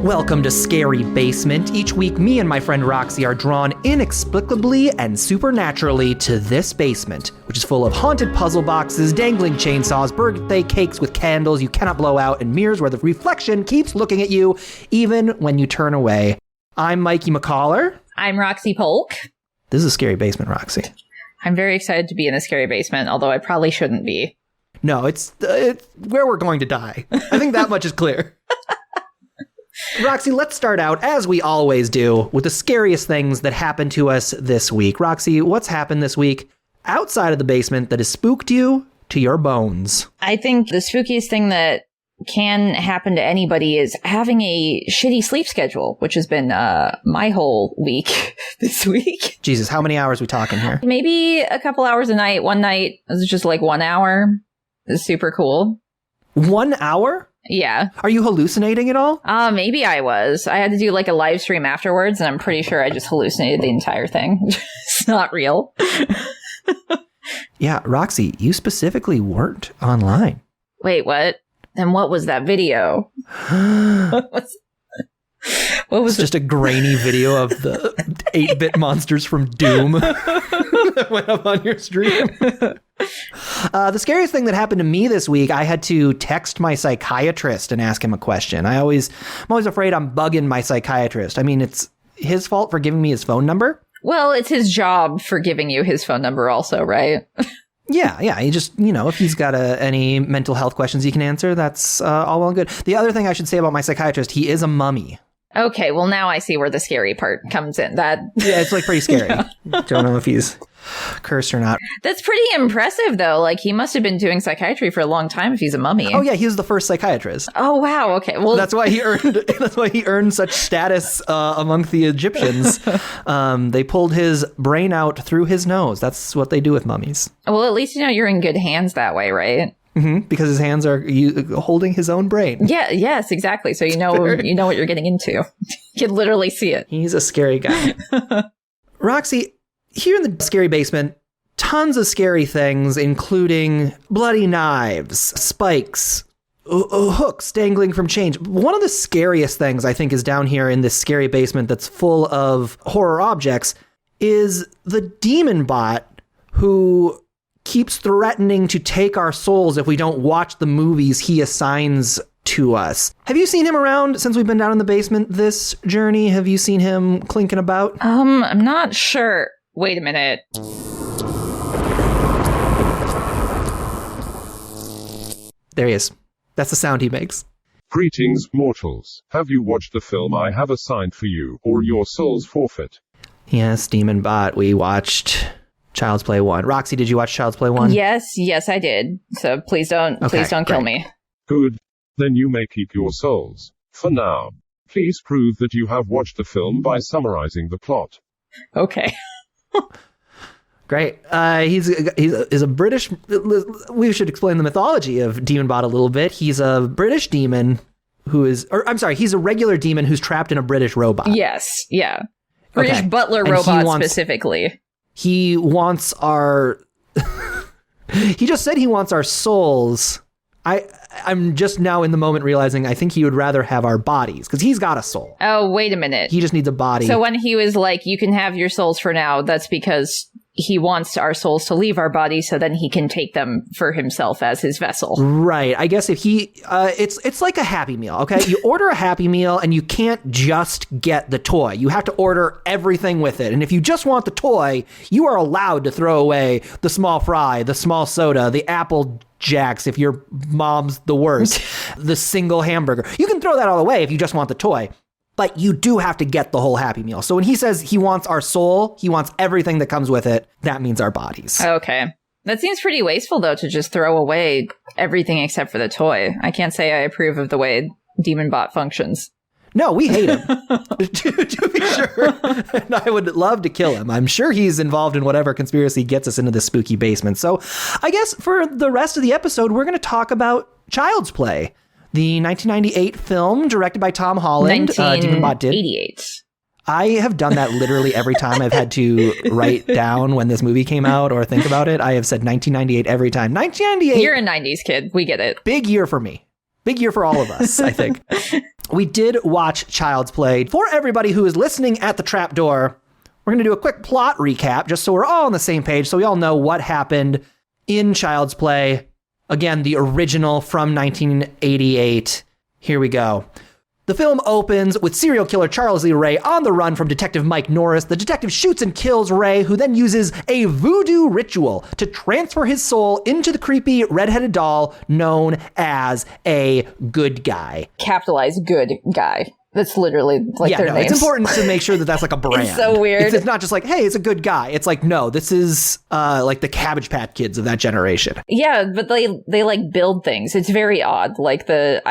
Welcome to Scary Basement. Each week, me and my friend Roxy are drawn inexplicably and supernaturally to this basement, which is full of haunted puzzle boxes, dangling chainsaws, birthday cakes with candles you cannot blow out, and mirrors where the reflection keeps looking at you, even when you turn away. I'm Mikey McCollor. I'm Roxy Polk. This is a Scary Basement, Roxy. I'm very excited to be in a scary basement, although I probably shouldn't be. No, it's where we're going to die. I think that much is clear. Roxy, let's start out, as we always do, with the scariest things that happened to us this week. Roxy, what's happened this week outside of the basement that has spooked you to your bones? I think the spookiest thing that can happen to anybody is having a shitty sleep schedule, which has been my whole week this week. Jesus, how many hours are we talking here? Maybe a couple hours a night. One night it was just like 1 hour. It was super cool. 1 hour? Yeah. Are you hallucinating at all? Maybe I was. I had to do like a live stream afterwards, and I'm pretty sure I just hallucinated the entire thing. It's not real. Yeah, Roxy, you specifically weren't online. Wait, what? Then what was that video? What was just a grainy video of the 8-bit monsters from Doom that went up on your stream. The scariest thing that happened to me this week, I had to text my psychiatrist and ask him a question. I'm always afraid I'm bugging my psychiatrist. I mean, it's his fault for giving me his phone number. Well, it's his job for giving you his phone number also, right? Yeah. He just, if he's got any mental health questions he can answer, that's all well and good. The other thing I should say about my psychiatrist, he is a mummy. Okay, well, now I see where the scary part comes in. Yeah, it's like pretty scary. Yeah. Don't know if he's cursed or not. That's pretty impressive, though. Like, he must have been doing psychiatry for a long time if he's a mummy. Oh, yeah, he was the first psychiatrist. Oh, wow. Okay, well, that's why he earned such status amongst the Egyptians. They pulled his brain out through his nose. That's what they do with mummies. Well, at least you're in good hands that way, right? Mm-hmm, because his hands are holding his own brain. Yeah, yes, exactly. So you know what you're getting into. You can literally see it. He's a scary guy. Roxy, here in the scary basement, tons of scary things, including bloody knives, spikes, hooks dangling from chains. One of the scariest things I think is down here in this scary basement that's full of horror objects is the DemonBot who keeps threatening to take our souls if we don't watch the movies he assigns to us. Have you seen him around since we've been down in the basement this journey? Have you seen him clinking about? I'm not sure. Wait a minute. There he is. That's the sound he makes. Greetings, mortals. Have you watched the film I have assigned for you, or your souls forfeit? Yes, DemonBot, we watched Child's Play 1. Roxy, did you watch Child's Play 1? Yes, I did. So please don't kill me. Good. Then you may keep your souls. For now. Please prove that you have watched the film by summarizing the plot. Okay. Great. He's a British... We should explain the mythology of DemonBot a little bit. He's a British demon he's a regular demon who's trapped in a British robot. Yes, yeah. British butler robot specifically. He wants our... He just said he wants our souls. I'm just now in the moment realizing I think he would rather have our bodies, because he's got a soul. Oh, wait a minute. He just needs a body. So when he was like, you can have your souls for now, that's because he wants our souls to leave our bodies so then he can take them for himself as his vessel. Right. I guess if he... it's like a Happy Meal, okay? You order a Happy Meal and you can't just get the toy. You have to order everything with it. And if you just want the toy, you are allowed to throw away the small fry, the small soda, the Apple Jacks if your mom's the worst, the single hamburger. You can throw that all away if you just want the toy. But you do have to get the whole Happy Meal. So when he says he wants our soul, he wants everything that comes with it. That means our bodies. Okay. That seems pretty wasteful, though, to just throw away everything except for the toy. I can't say I approve of the way DemonBot functions. No, we hate him, to be sure. And I would love to kill him. I'm sure he's involved in whatever conspiracy gets us into this spooky basement. So I guess for the rest of the episode, we're going to talk about Child's Play. The 1998 film directed by Tom Holland. DemonBot did. 1988. I have done that literally every time I've had to write down when this movie came out or think about it. I have said 1998 every time. 1998. You're a 90s kid. We get it. Big year for me. Big year for all of us, I think. we did watch Child's Play. For everybody who is listening at the trapdoor, we're going to do a quick plot recap just so we're all on the same page, so we all know what happened in Child's Play. Again, the original from 1988. Here we go. The film opens with serial killer Charles Lee Ray on the run from Detective Mike Norris. The detective shoots and kills Ray, who then uses a voodoo ritual to transfer his soul into the creepy redheaded doll known as a good guy. Capitalized good guy. That's literally like their names. It's important to make sure that that's like a brand. It's so weird. It's not just like, hey, it's a good guy. It's like, no, this is like the Cabbage Patch Kids of that generation. Yeah, but they like build things. It's very odd. Like the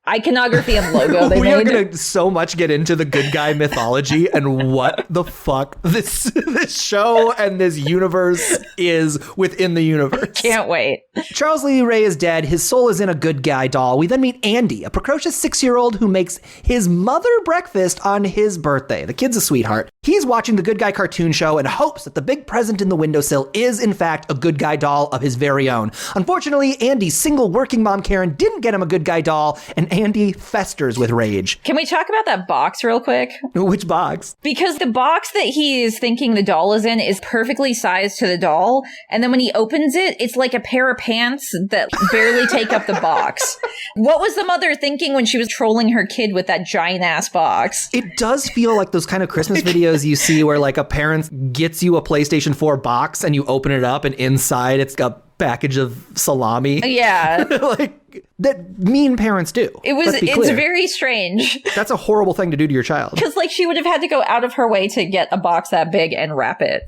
iconography and logo they we made. are going to so much get into the good guy mythology and what the fuck this show and this universe is within the universe. Can't wait. Charles Lee Ray is dead. His soul is in a good guy doll. We then meet Andy, a precocious 6-year-old who makes his mother breakfast on his birthday. The kid's a sweetheart. He's watching the Good Guy cartoon show and hopes that the big present in the windowsill is, in fact, a good guy doll of his very own. Unfortunately, Andy's single working mom, Karen, didn't get him a good guy doll, and Andy festers with rage. Can we talk about that box real quick? Which box? Because the box that he is thinking the doll is in is perfectly sized to the doll, and then when he opens it, it's like a pair of pants that barely take up the box. What was the mother thinking when she was trolling her kid with that giant-ass box? It does feel like those kind of Christmas videos you see where like a parent gets you a PlayStation 4 box and you open it up and inside it's got a package of salami. Yeah. Like that mean parents do. It's very strange. That's a horrible thing to do to your child. Because like she would have had to go out of her way to get a box that big and wrap it.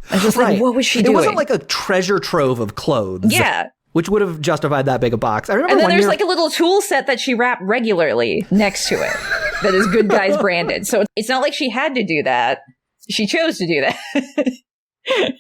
I was just like, what was she doing? It wasn't like a treasure trove of clothes. Yeah. Which would have justified that big a box. I remember and then there's like a little tool set that she wrapped regularly next to it that is Good Guys branded. So it's not like she had to do that. She chose to do that.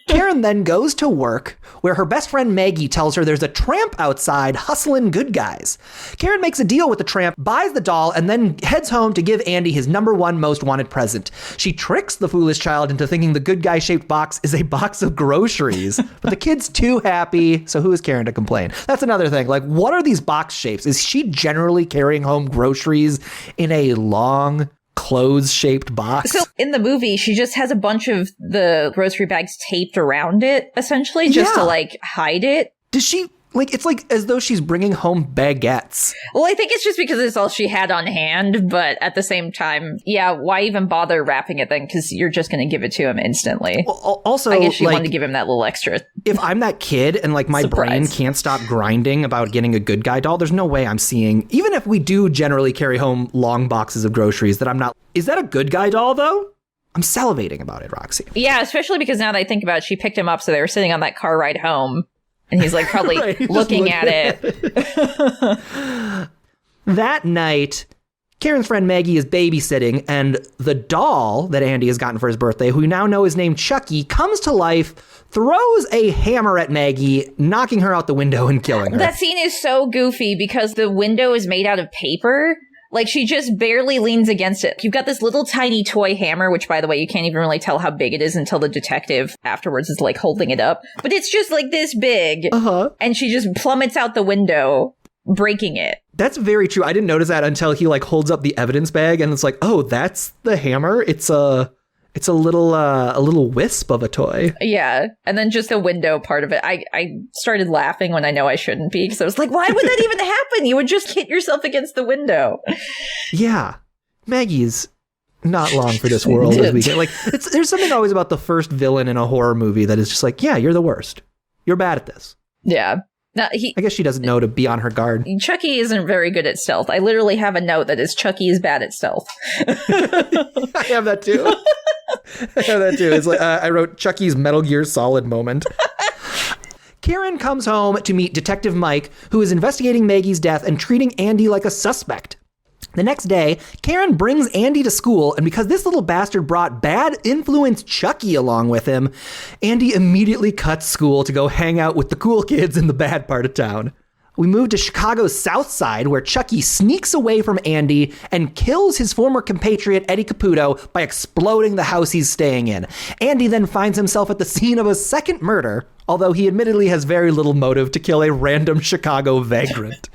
Karen then goes to work where her best friend Maggie tells her there's a tramp outside hustling good guys. Karen makes a deal with the tramp, buys the doll, and then heads home to give Andy his #1 most wanted present. She tricks the foolish child into thinking the good guy shaped box is a box of groceries, but the kid's too happy, so who is Karen to complain? That's another thing. Like, what are these box shapes? Is she generally carrying home groceries in a long clothes-shaped box? So in the movie, she just has a bunch of the grocery bags taped around it, essentially, just to like hide it. Does she, like, it's like as though she's bringing home baguettes. Well, I think it's just because it's all she had on hand, but at the same time, yeah, why even bother wrapping it then? Because you're just going to give it to him instantly. Well, also, I guess she wanted to give him that little extra. If I'm that kid and like my brain can't stop grinding about getting a good guy doll, there's no way I'm seeing, even if we do generally carry home long boxes of groceries, that I'm not, is that a good guy doll though? I'm salivating about it, Roxy. Yeah, especially because now that I think about it, she picked him up, so they were sitting on that car ride home. And he's like probably looking at it. That night, Karen's friend Maggie is babysitting, and the doll that Andy has gotten for his birthday, who we now know is named Chucky, comes to life, throws a hammer at Maggie, knocking her out the window and killing her. That scene is so goofy because the window is made out of paper. Like, she just barely leans against it. You've got this little tiny toy hammer, which, by the way, you can't even really tell how big it is until the detective afterwards is, like, holding it up. But it's just, like, this big. Uh-huh. And she just plummets out the window, breaking it. That's very true. I didn't notice that until he, like, holds up the evidence bag, and it's like, oh, that's the hammer? It's a little wisp of a toy. Yeah. And then just the window part of it. I started laughing when I know I shouldn't be, because I was like, why would that even happen? You would just hit yourself against the window. Yeah. Maggie's not long for this world as we get. Like, there's something always about the first villain in a horror movie that is just like, yeah, you're the worst. You're bad at this. Yeah. Now, I guess she doesn't know to be on her guard. Chucky isn't very good at stealth. I literally have a note that is Chucky is bad at stealth. I have that too. It's like I wrote Chucky's Metal Gear Solid moment. Karen comes home to meet Detective Mike, who is investigating Maggie's death and treating Andy like a suspect. The next day, Karen brings Andy to school, and because this little bastard brought bad influence Chucky along with him, Andy immediately cuts school to go hang out with the cool kids in the bad part of town. We move to Chicago's South Side, where Chucky sneaks away from Andy and kills his former compatriot Eddie Caputo by exploding the house he's staying in. Andy then finds himself at the scene of a second murder, although he admittedly has very little motive to kill a random Chicago vagrant.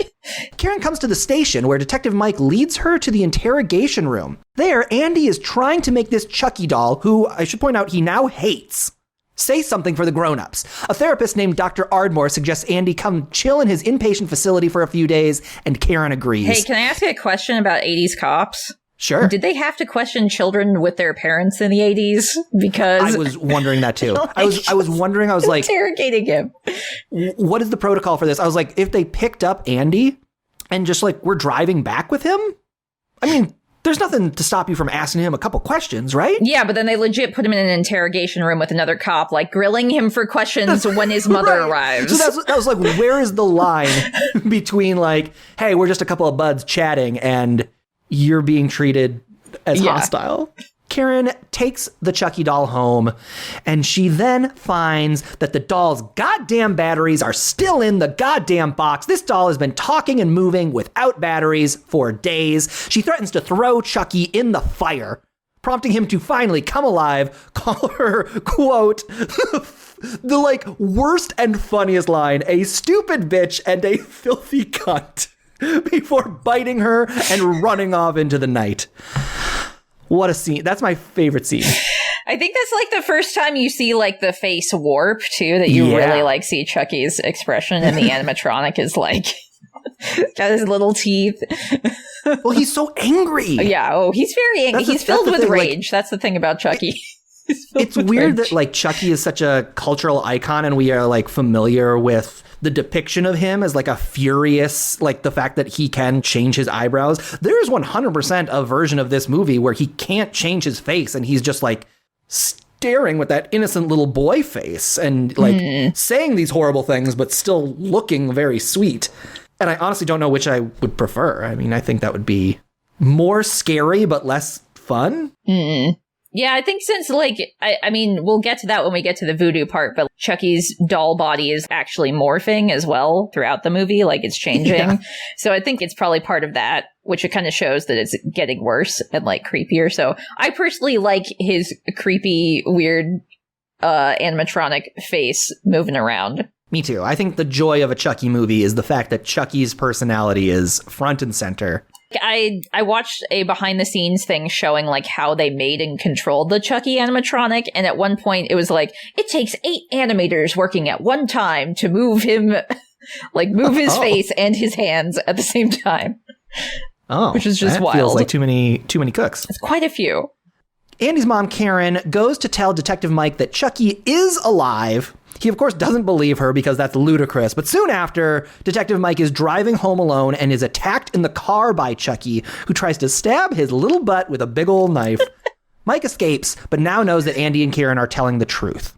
Karen comes to the station where Detective Mike leads her to the interrogation room. There, Andy is trying to make this Chucky doll, who I should point out he now hates, say something for the grown-ups. A therapist named Dr. Ardmore suggests Andy come chill in his inpatient facility for a few days, and Karen agrees. Hey, can I ask you a question about 80s cops? Sure. Did they have to question children with their parents in the 80s? Because I was wondering that too. I was wondering, I was like, interrogating him. What is the protocol for this? I was like, if they picked up Andy and just like we're driving back with him, I mean, there's nothing to stop you from asking him a couple questions, right? Yeah, but then they legit put him in an interrogation room with another cop, like grilling him for questions when his mother arrives. So that was like, where is the line between like, hey, we're just a couple of buds chatting and you're being treated as hostile? Karen takes the Chucky doll home, and she then finds that the doll's goddamn batteries are still in the goddamn box. This doll has been talking and moving without batteries for days. She threatens to throw Chucky in the fire, prompting him to finally come alive, call her, quote, the like worst and funniest line, a stupid bitch and a filthy cunt, before biting her and running off into the night. What a scene. That's my favorite scene. I think that's like the first time you see like the face warp too, that you really like see Chucky's expression, and the animatronic is like got his little teeth. Well, he's so angry. Yeah. Oh, he's very angry. He's filled with rage. That's the thing about Chucky. It's weird that like Chucky is such a cultural icon, and we are like familiar with the depiction of him as like a furious, like the fact that he can change his eyebrows. There is 100% a version of this movie where he can't change his face, and he's just like staring with that innocent little boy face and like saying these horrible things, but still looking very sweet. And I honestly don't know which I would prefer. I mean, I think that would be more scary, but less fun. Yeah, I think since, like, I mean, we'll get to that when we get to the voodoo part, but Chucky's doll body is actually morphing as well throughout the movie, like, it's changing. Yeah. So I think it's probably part of that, which it kind of shows that it's getting worse and, like, creepier. So I personally like his creepy, weird, animatronic face moving around. Me too. I think the joy of a Chucky movie is the fact that Chucky's personality is front and center. I watched a behind the scenes thing showing like how they made and controlled the Chucky animatronic, and at one point it was like it takes 8 animators working at one time to move him, like move his face and his hands at the same time. Oh, which is just wild. Feels like too many cooks. It's quite a few. Andy's mom, Karen, goes to tell Detective Mike that Chucky is alive. He, of course, doesn't believe her because that's ludicrous. But soon after, Detective Mike is driving home alone and is attacked in the car by Chucky, who tries to stab his little butt with a big old knife. Mike escapes, but now knows that Andy and Karen are telling the truth.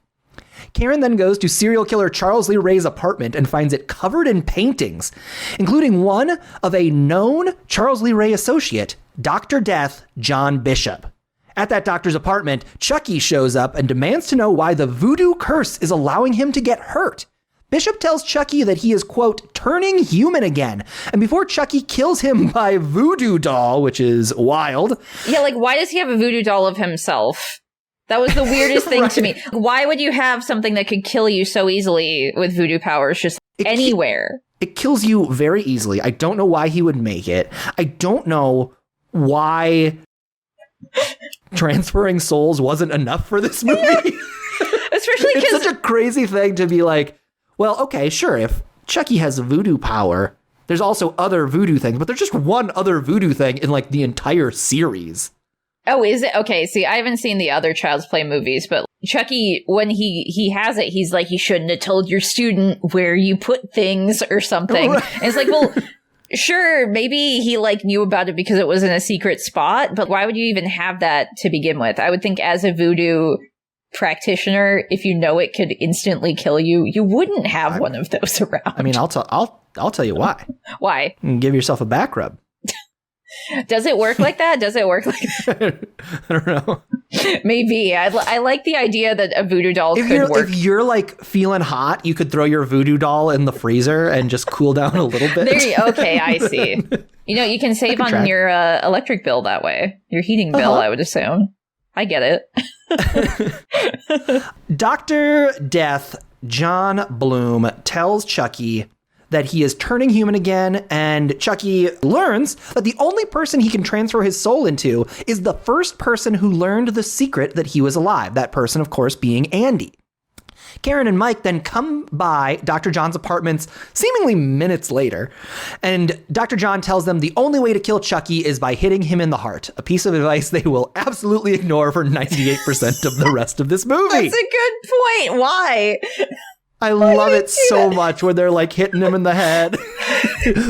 Karen then goes to serial killer Charles Lee Ray's apartment and finds it covered in paintings, including one of a known Charles Lee Ray associate, Dr. Death, John Bishop. At that doctor's apartment, Chucky shows up and demands to know why the voodoo curse is allowing him to get hurt. Bishop tells Chucky that he is, quote, turning human again. And before Chucky kills him by voodoo doll, which is wild. Yeah, like, why does he have a voodoo doll of himself? That was the weirdest thing to me. Why would you have something that could kill you so easily with voodoo powers just anywhere? It kills you very easily. I don't know why he would make it. I don't know why transferring souls wasn't enough for this movie. Especially because it's such a crazy thing to be like, well, okay, sure, if Chucky has a voodoo power, there's also other voodoo things, but there's just one other voodoo thing in like the entire series. Oh, is it? Okay, see, I haven't seen the other Child's Play movies, but Chucky, when he has it, he's like, you shouldn't have told your student where you put things or something. Right. And it's like, well, sure, maybe he like knew about it because it was in a secret spot, but why would you even have that to begin with? I would think as a voodoo practitioner, if you know it could instantly kill you, you wouldn't have one of those around. I mean, I'll tell you why. Why? Give yourself a back rub. Does it work like that? Does it work like that? I don't know. Maybe. I like the idea that a voodoo doll could work. If you're like feeling hot, you could throw your voodoo doll in the freezer and just cool down a little bit. Okay, I see. You know, you can save on your electric bill that way. Your heating bill, I would assume. I get it. Dr. Death, John Bloom, tells Chucky that he is turning human again, and Chucky learns that the only person he can transfer his soul into is the first person who learned the secret that he was alive. That person, of course, being Andy. Karen and Mike then come by Dr. John's apartments seemingly minutes later, and Dr. John tells them the only way to kill Chucky is by hitting him in the heart, a piece of advice they will absolutely ignore for 98% of the rest of this movie. That's a good point. Why? I love it so much when they're like hitting him in the head.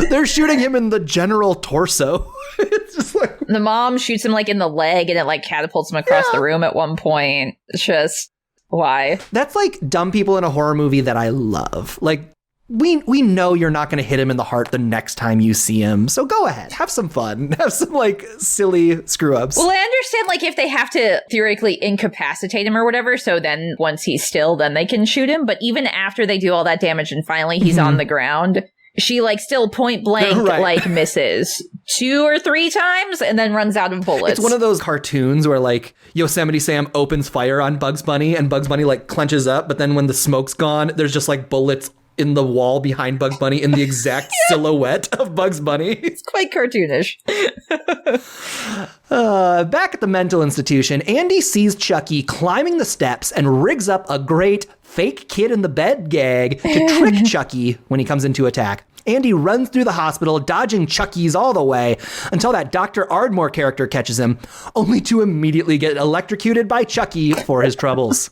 They're shooting him in the general torso. It's just like... The mom shoots him like in the leg and it like catapults him across the room at one point. It's just... Why? That's like dumb people in a horror movie that I love. Like, we know you're not going to hit him in the heart the next time you see him. So go ahead. Have some fun. Have some, like, silly screw-ups. Well, I understand, like, if they have to theoretically incapacitate him or whatever, so then once he's still, then they can shoot him. But even after they do all that damage and finally he's on the ground... She, like, still point blank, like, misses 2 or 3 times and then runs out of bullets. It's one of those cartoons where, like, Yosemite Sam opens fire on Bugs Bunny and Bugs Bunny, like, clenches up. But then when the smoke's gone, there's just, like, bullets in the wall behind Bugs Bunny in the exact silhouette of Bugs Bunny. It's quite cartoonish. Back at the mental institution, Andy sees Chucky climbing the steps and rigs up a great fake kid in the bed gag to trick Chucky when he comes into attack. Andy runs through the hospital, dodging Chucky's all the way, until that Dr. Ardmore character catches him, only to immediately get electrocuted by Chucky for his troubles.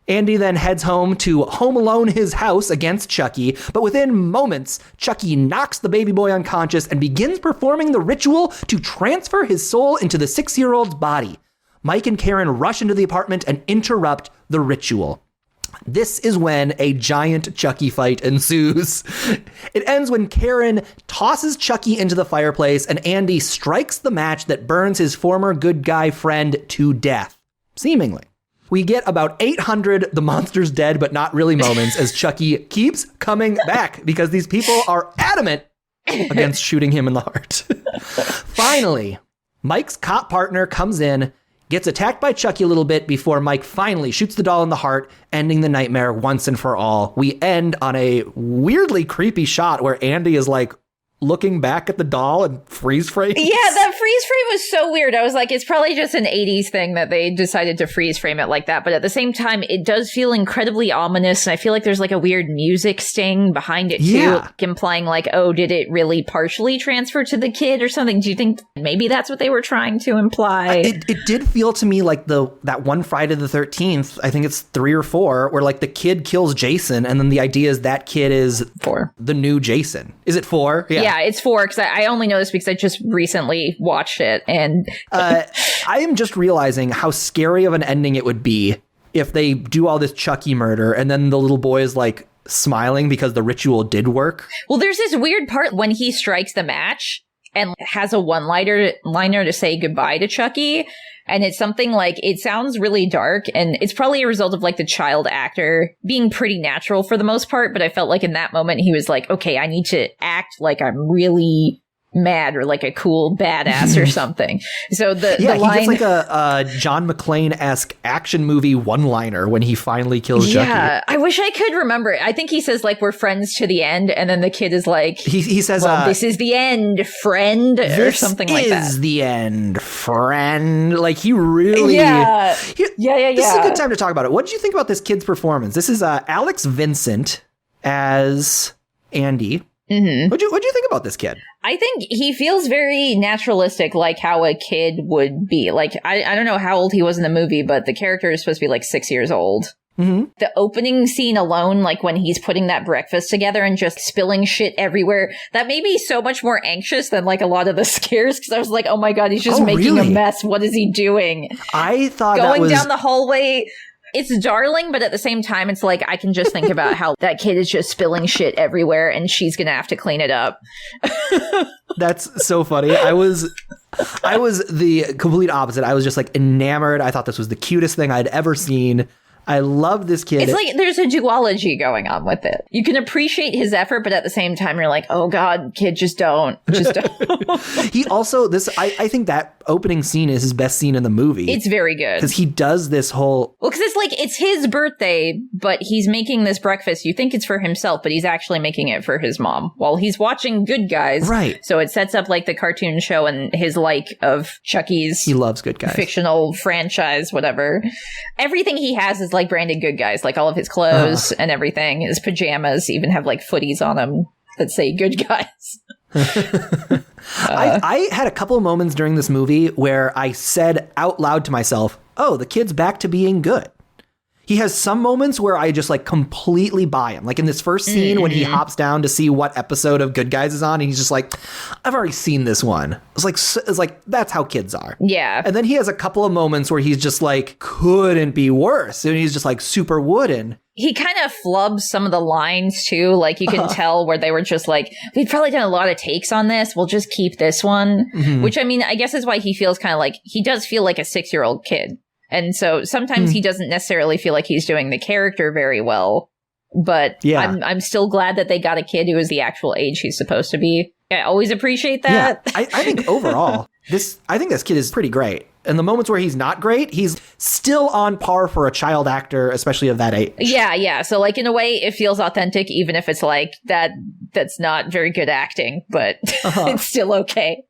Andy then heads home to Home Alone his house against Chucky, but within moments, Chucky knocks the baby boy unconscious and begins performing the ritual to transfer his soul into the 6-year-old's body. Mike and Karen rush into the apartment and interrupt the ritual. This is when a giant Chucky fight ensues. It ends when Karen tosses Chucky into the fireplace and Andy strikes the match that burns his former good guy friend to death, seemingly. We get about 800 the monster's dead but not really moments as Chucky keeps coming back because these people are adamant against shooting him in the heart. Finally, Mike's cop partner comes in, gets attacked by Chucky a little bit before Mike finally shoots the doll in the heart, ending the nightmare once and for all. We end on a weirdly creepy shot where Andy is like looking back at the doll and freeze frame. Yeah, that freeze frame was so weird. I was like, it's probably just an 80s thing that they decided to freeze frame it like that. But at the same time, it does feel incredibly ominous. And I feel like there's like a weird music sting behind it too, like implying like, oh, did it really partially transfer to the kid or something? Do you think maybe that's what they were trying to imply? It did feel to me like that one Friday the 13th, I think it's 3 or 4, where like the kid kills Jason. And then the idea is that kid is 4. The new Jason. Is it 4? Yeah, it's 4 because I only know this because I just recently watched it. And I am just realizing how scary of an ending it would be if they do all this Chucky murder and then the little boy is like smiling because the ritual did work. Well, there's this weird part when he strikes the match and has a one-liner to say goodbye to Chucky. And it's something like, it sounds really dark, and it's probably a result of like the child actor being pretty natural for the most part. But I felt like in that moment, he was like, okay, I need to act like I'm really mad or like a cool badass or something. So the line, he gets like a John McClane-esque action movie one-liner when he finally kills Chucky. Yeah, I wish I could remember it. I think he says like, we're friends to the end, and then the kid is like, he says, well, this is the end, friend, or something like that. This is the end, friend. Like, he really... Yeah. This is a good time to talk about it. What did you think about this kid's performance? This is Alex Vincent as Andy. Mm-hmm. What'd you think about this kid? I think he feels very naturalistic, like how a kid would be. Like, I don't know how old he was in the movie, but the character is supposed to be like 6 years old. Mm-hmm. The opening scene alone, like when he's putting that breakfast together and just spilling shit everywhere, that made me so much more anxious than like a lot of the scares, because I was like, oh my god, he's just making a mess. What is he doing? I thought going down the hallway. It's darling, but at the same time, it's like I can just think about how that kid is just spilling shit everywhere and she's going to have to clean it up. That's so funny. I was the complete opposite. I was just like enamored. I thought this was the cutest thing I'd ever seen. I love this kid. It's like there's a duology going on with it. You can appreciate his effort, but at the same time, you're like, oh God, kid, just don't. Just don't. He also, I think that opening scene is his best scene in the movie. It's very good. Because he does this whole... Well, because it's his birthday, but he's making this breakfast. You think it's for himself, but he's actually making it for his mom while he's watching Good Guys. Right. So it sets up like the cartoon show and his like of Chucky's... He loves Good Guys. Fictional franchise, whatever. Everything he has is like branded Good Guys, like all of his clothes and everything. His pajamas even have like footies on them that say Good Guys. I had a couple of moments during this movie where I said out loud to myself, oh, the kid's back to being good. He has some moments where I just like completely buy him. Like in this first scene when he hops down to see what episode of Good Guys is on, and he's just like, I've already seen this one. It's like that's how kids are. Yeah. And then he has a couple of moments where he's just like, couldn't be worse. And he's just like super wooden. He kind of flubs some of the lines too. Like you can tell where they were just like, we've probably done a lot of takes on this. We'll just keep this one. Which I mean, I guess is why he feels kind of like, he does feel like a 6-year-old kid. And so sometimes he doesn't necessarily feel like he's doing the character very well. But yeah. I'm still glad that they got a kid who is the actual age he's supposed to be. I always appreciate that. Yeah, I think overall, I think this kid is pretty great. And the moments where he's not great, he's still on par for a child actor, especially of that age. Yeah. So like in a way, it feels authentic, even if it's like that's not very good acting, but it's still okay,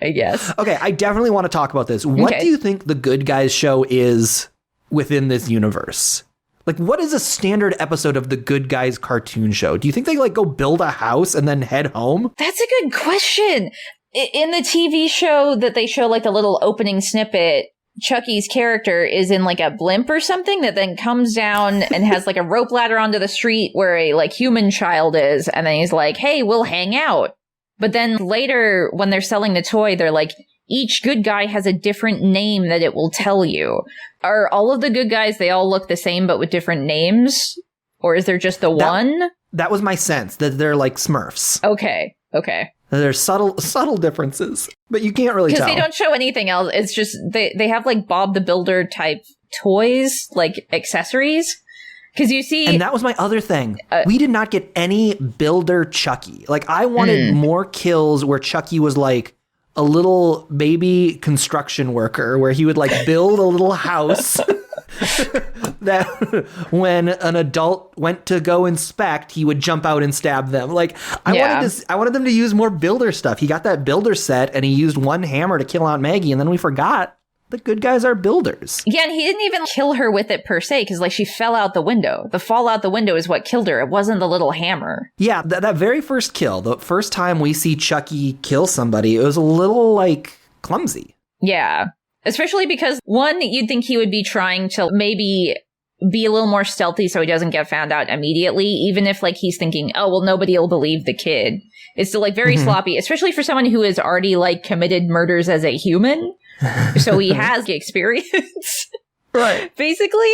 I guess. Okay, I definitely want to talk about this. What do you think the Good Guys show is within this universe? Like, what is a standard episode of the Good Guys cartoon show? Do you think they like go build a house and then head home? That's a good question. In the TV show that they show like the little opening snippet, Chucky's character is in like a blimp or something that then comes down and has like a rope ladder onto the street where a like human child is. And then he's like, hey, we'll hang out. But then later when they're selling the toy, they're like, each good guy has a different name that it will tell you. Are all of the good guys, they all look the same but with different names? Or is there just the one? That was my sense, that they're like Smurfs. Okay. There's subtle differences, but you can't really tell. Because they don't show anything else. It's just, they have like Bob the Builder type toys, like accessories. Because you see... And that was my other thing. We did not get any Builder Chucky. Like, I wanted more kills where Chucky was like a little baby construction worker, where he would like build a little house... that when an adult went to go inspect, he would jump out and stab them. Like I wanted them to use more builder stuff. He got that builder set and he used one hammer to kill Aunt Maggie, and then we forgot the good guys are builders. Yeah, and he didn't even kill her with it per se, because like she fell out the window. The fall out the window is what killed her. It wasn't the little hammer. Yeah, that very first kill, the first time we see Chucky kill somebody, it was a little like clumsy. Yeah. Especially because, one, you'd think he would be trying to maybe be a little more stealthy so he doesn't get found out immediately, even if, like, he's thinking, oh, well, nobody will believe the kid. It's still, like, very sloppy, especially for someone who has already, like, committed murders as a human. So he has the experience. Right. Basically.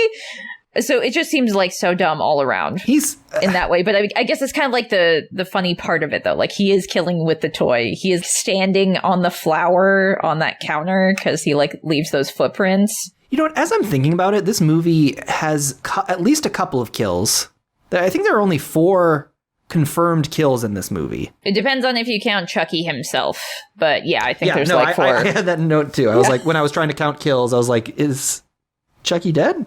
So it just seems like so dumb all around. He's in that way. But I guess it's kind of like the funny part of it, though. Like, he is killing with the toy. He is standing on the flower on that counter because he like leaves those footprints. You know what? As I'm thinking about it, this movie has at least a couple of kills. I think there are only 4 confirmed kills in this movie. It depends on if you count Chucky himself. But yeah, I think there's like 4. I had that note too. I was like, when I was trying to count kills, I was like, is Chucky dead?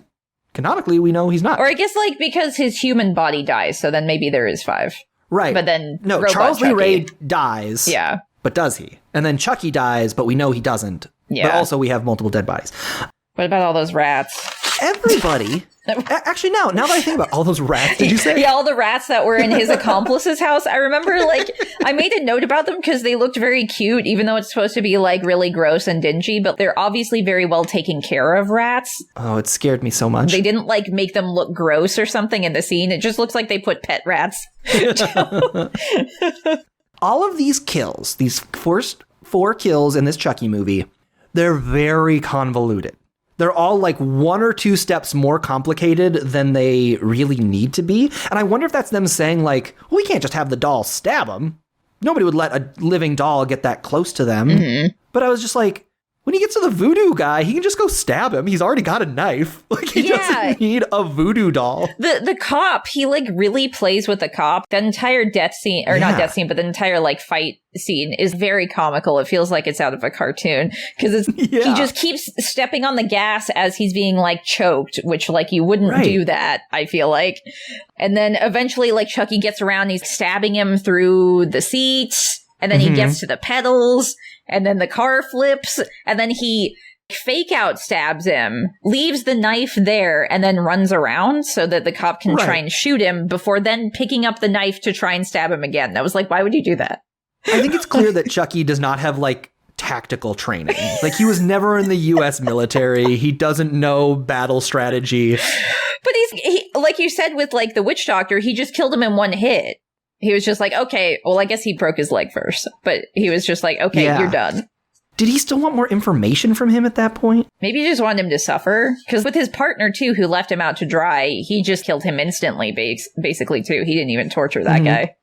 Canonically, we know he's not. Or I guess, like, because his human body dies, so then maybe there is 5. Right. But then no, Charles Lee Ray dies. Yeah. But does he? And then Chucky dies, but we know he doesn't. Yeah. But also we have multiple dead bodies. What about all those rats? Everybody... Actually, now that I think about all those rats, did you say? Yeah, all the rats that were in his accomplice's house. I remember, like, I made a note about them because they looked very cute, even though it's supposed to be, like, really gross and dingy, but they're obviously very well taken care of rats. Oh, it scared me so much. They didn't, like, make them look gross or something in the scene. It just looks like they put pet rats. All of these kills, these first 4 kills in this Chucky movie, they're very convoluted. They're all like 1 or 2 steps more complicated than they really need to be. And I wonder if that's them saying like, well, we can't just have the doll stab him. Nobody would let a living doll get that close to them. Mm-hmm. But I was just like, When he gets to the voodoo guy, he can just go stab him. He's already got a knife. Like, he doesn't need a voodoo doll. The cop, he, like, really plays with the cop. That entire death scene, or not death scene, but the entire, like, fight scene is very comical. It feels like it's out of a cartoon. Because he just keeps stepping on the gas as he's being, like, choked, which, like, you wouldn't do that, I feel like. And then eventually, like, Chucky gets around, he's stabbing him through the seats. And then he gets to the pedals, and then the car flips, and then he fake out stabs him, leaves the knife there, and then runs around so that the cop can try and shoot him before then picking up the knife to try and stab him again. I was like, why would you do that? I think it's clear that Chucky does not have, like, tactical training. Like, he was never in the U.S. military. He doesn't know battle strategy. But he, like you said with, like, the witch doctor, he just killed him in one hit. He was just like, okay, well, I guess he broke his leg first, but he was just like, okay, you're done. Did he still want more information from him at that point? Maybe he just wanted him to suffer. Because with his partner, too, who left him out to dry, he just killed him instantly, basically, too. He didn't even torture that guy.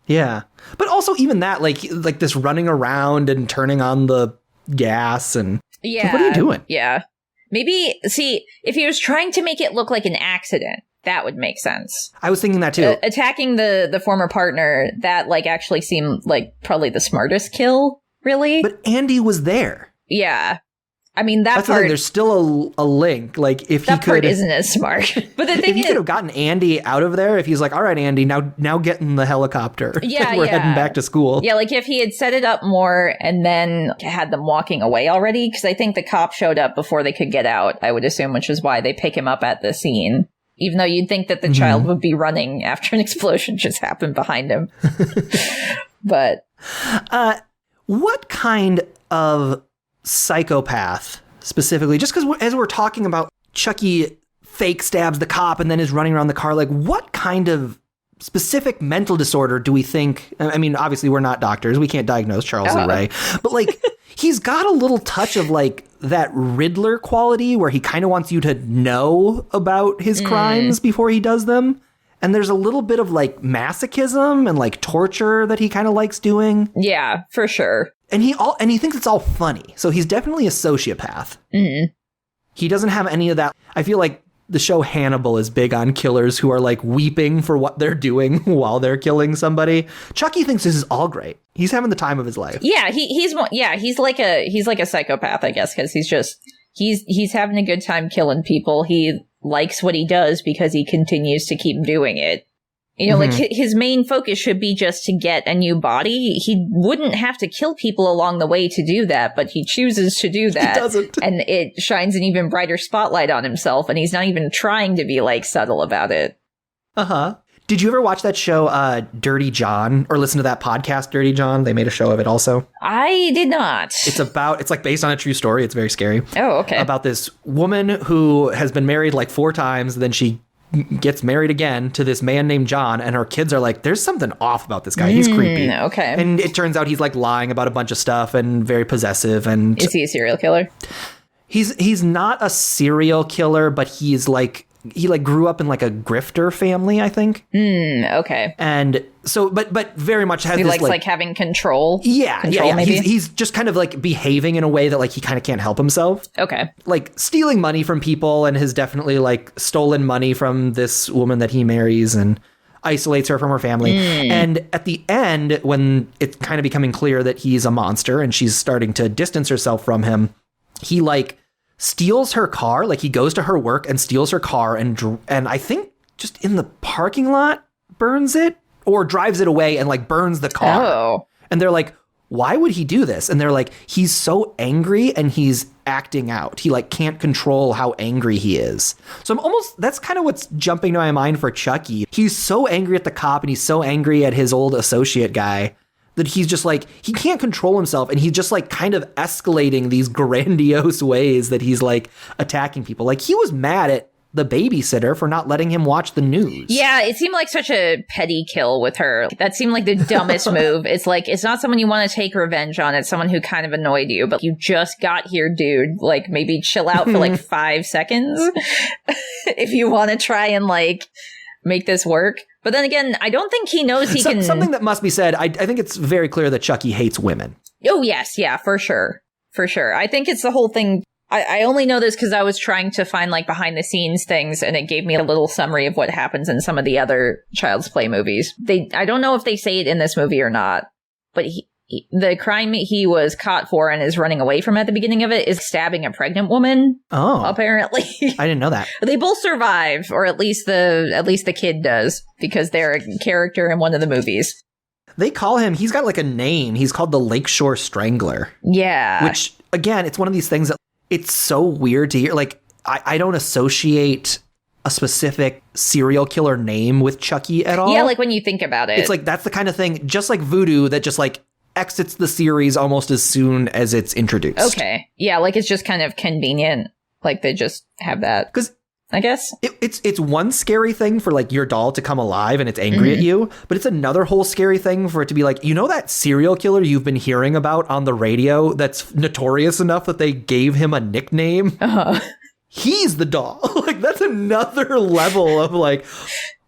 Yeah. But also even that, like this running around and turning on the gas and... Yeah. Like, what are you doing? Yeah. Maybe, see, if he was trying to make it look like an accident, that would make sense. I was thinking that too. Attacking the former partner, that, like, actually seemed like probably the smartest kill, really. But Andy was there. Yeah. I mean, that's part... There's still a link. Like, if that part isn't as smart. But the thing if he could have gotten Andy out of there, if he's like, all right, Andy, now get in the helicopter. Yeah, We're heading back to school. Yeah, like if he had set it up more and then had them walking away already, because I think the cop showed up before they could get out, I would assume, which is why they pick him up at the scene. Even though you'd think that the child would be running after an explosion just happened behind him. But what kind of psychopath specifically, just because as we're talking about Chucky fake stabs the cop and then is running around the car, like what kind of specific mental disorder do we think? I mean, obviously we're not doctors, we can't diagnose Charles Lee Ray, but like he's got a little touch of like that Riddler quality where he kind of wants you to know about his crimes before he does them. And there's a little bit of like masochism and like torture that he kind of likes doing. Yeah, for sure. And he thinks it's all funny. So he's definitely a sociopath. He doesn't have any of that. I feel like the show Hannibal is big on killers who are like weeping for what they're doing while they're killing somebody. Chucky thinks this is all great. He's having the time of his life. Yeah, he's like a psychopath, I guess, because he's having a good time killing people. He likes what he does because he continues to keep doing it. You know, like his main focus should be just to get a new body. He wouldn't have to kill people along the way to do that, but he chooses to do that. He doesn't. And it shines an even brighter spotlight on himself, and he's not even trying to be like subtle about it. Did you ever watch that show, Dirty John, or listen to that podcast, Dirty John? They made a show of it also. I did not. It's like based on a true story. It's very scary. Oh, okay. About this woman who has been married like 4 times, then she gets married again to this man named John, and her kids are like, there's something off about this guy. He's creepy. Okay. And it turns out he's like lying about a bunch of stuff and very possessive. And is he a serial killer? He's not a serial killer, but he grew up in like a grifter family, I think. Okay. And so, but very much has he this likes like having control. Yeah. Maybe? He's just kind of like behaving in a way that like he kind of can't help himself. Okay. Like stealing money from people, and has definitely like stolen money from this woman that he marries and isolates her from her family. And at the end, when it's kind of becoming clear that he's a monster and she's starting to distance herself from him, he like steals her car. Like he goes to her work and steals her car and I think just in the parking lot burns it or drives it away and like burns the car. Oh. And they're like, why would he do this? And they're like, he's so angry and he's acting out. He like can't control how angry he is. So that's kind of what's jumping to my mind for Chucky. He's so angry at the cop and he's so angry at his old associate guy that he's just like, he can't control himself, and he's just like kind of escalating these grandiose ways that he's like attacking people. Like he was mad at the babysitter for not letting him watch the news. Yeah, it seemed like such a petty kill with her. That seemed like the dumbest move. It's like, it's not someone you want to take revenge on. It's someone who kind of annoyed you, but you just got here, dude. Like maybe chill out for like 5 seconds if you want to try and like make this work. But then again, I don't think he knows can... Something that must be said, I think it's very clear that Chucky hates women. Oh, yes. Yeah, for sure. for sure. I think it's the whole thing. I only know this because I was trying to find like behind the scenes things, and it gave me a little summary of what happens in some of the other Child's Play movies. I don't know if they say it in this movie or not, but the crime he was caught for and is running away from at the beginning of it is stabbing a pregnant woman. Oh, apparently. I didn't know that. They both survive, or at least the kid does, because they're a character in one of the movies. They call him, he's got like a name. He's called the Lakeshore Strangler. Yeah. Which, again, it's one of these things that it's so weird to hear. Like, I don't associate a specific serial killer name with Chucky at all. Yeah, like when you think about it. It's like, that's the kind of thing, just like Voodoo, that just like exits the series almost as soon as it's introduced. Okay. Yeah, like it's just kind of convenient. Like they just have that. Because I guess it's one scary thing for like your doll to come alive and it's angry at you, but it's another whole scary thing for it to be like, you know, that serial killer you've been hearing about on the radio that's notorious enough that they gave him a nickname? He's the doll. Like that's another level of like,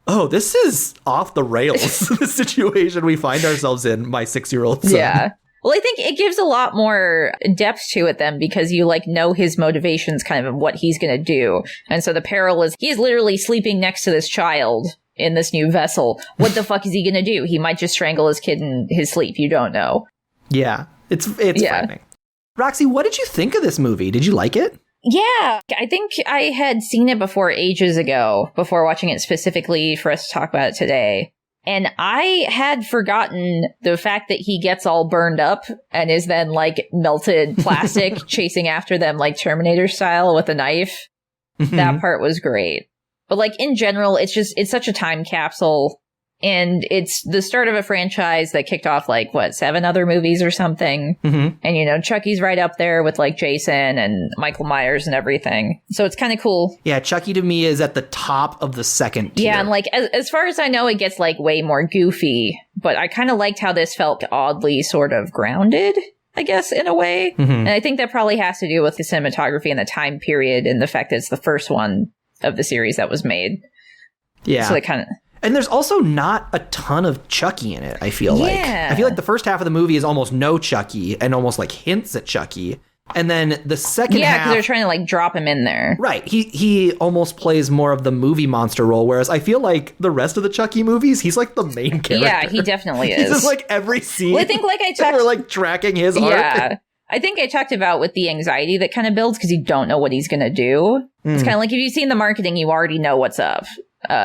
oh, this is off the rails, the situation we find ourselves in, my 6-year-old son. Yeah. Well, I think it gives a lot more depth to it then, because you like know his motivations, kind of what he's going to do. And so the peril is he's literally sleeping next to this child in this new vessel. What the fuck is he going to do? He might just strangle his kid in his sleep. You don't know. Yeah, it's frightening. Roxy, what did you think of this movie? Did you like it? Yeah, I think I had seen it before ages ago, before watching it specifically for us to talk about it today. And I had forgotten the fact that he gets all burned up and is then like melted plastic chasing after them like Terminator style with a knife. That part was great. But like in general, it's such a time capsule. And it's the start of a franchise that kicked off like, 7 other movies or something. And, you know, Chucky's right up there with like Jason and Michael Myers and everything. So it's kind of cool. Yeah, Chucky to me is at the top of the second tier. Yeah, and like as far as I know, it gets like way more goofy. But I kind of liked how this felt oddly sort of grounded, I guess, in a way. And I think that probably has to do with the cinematography and the time period and the fact that it's the first one of the series that was made. Yeah. So it kind of... And there's also not a ton of Chucky in it, I feel like. I feel like the first half of the movie is almost no Chucky and almost like hints at Chucky. And then the second half... Yeah, because they're trying to like drop him in there. Right. He almost plays more of the movie monster role, whereas I feel like the rest of the Chucky movies, he's like the main character. Yeah, he definitely is. He's just like every scene. Well, I think like I talked... We're like tracking his arc. Yeah. I think I talked about with the anxiety that kind of builds because you don't know what he's going to do. It's kind of like if you've seen the marketing, you already know what's up.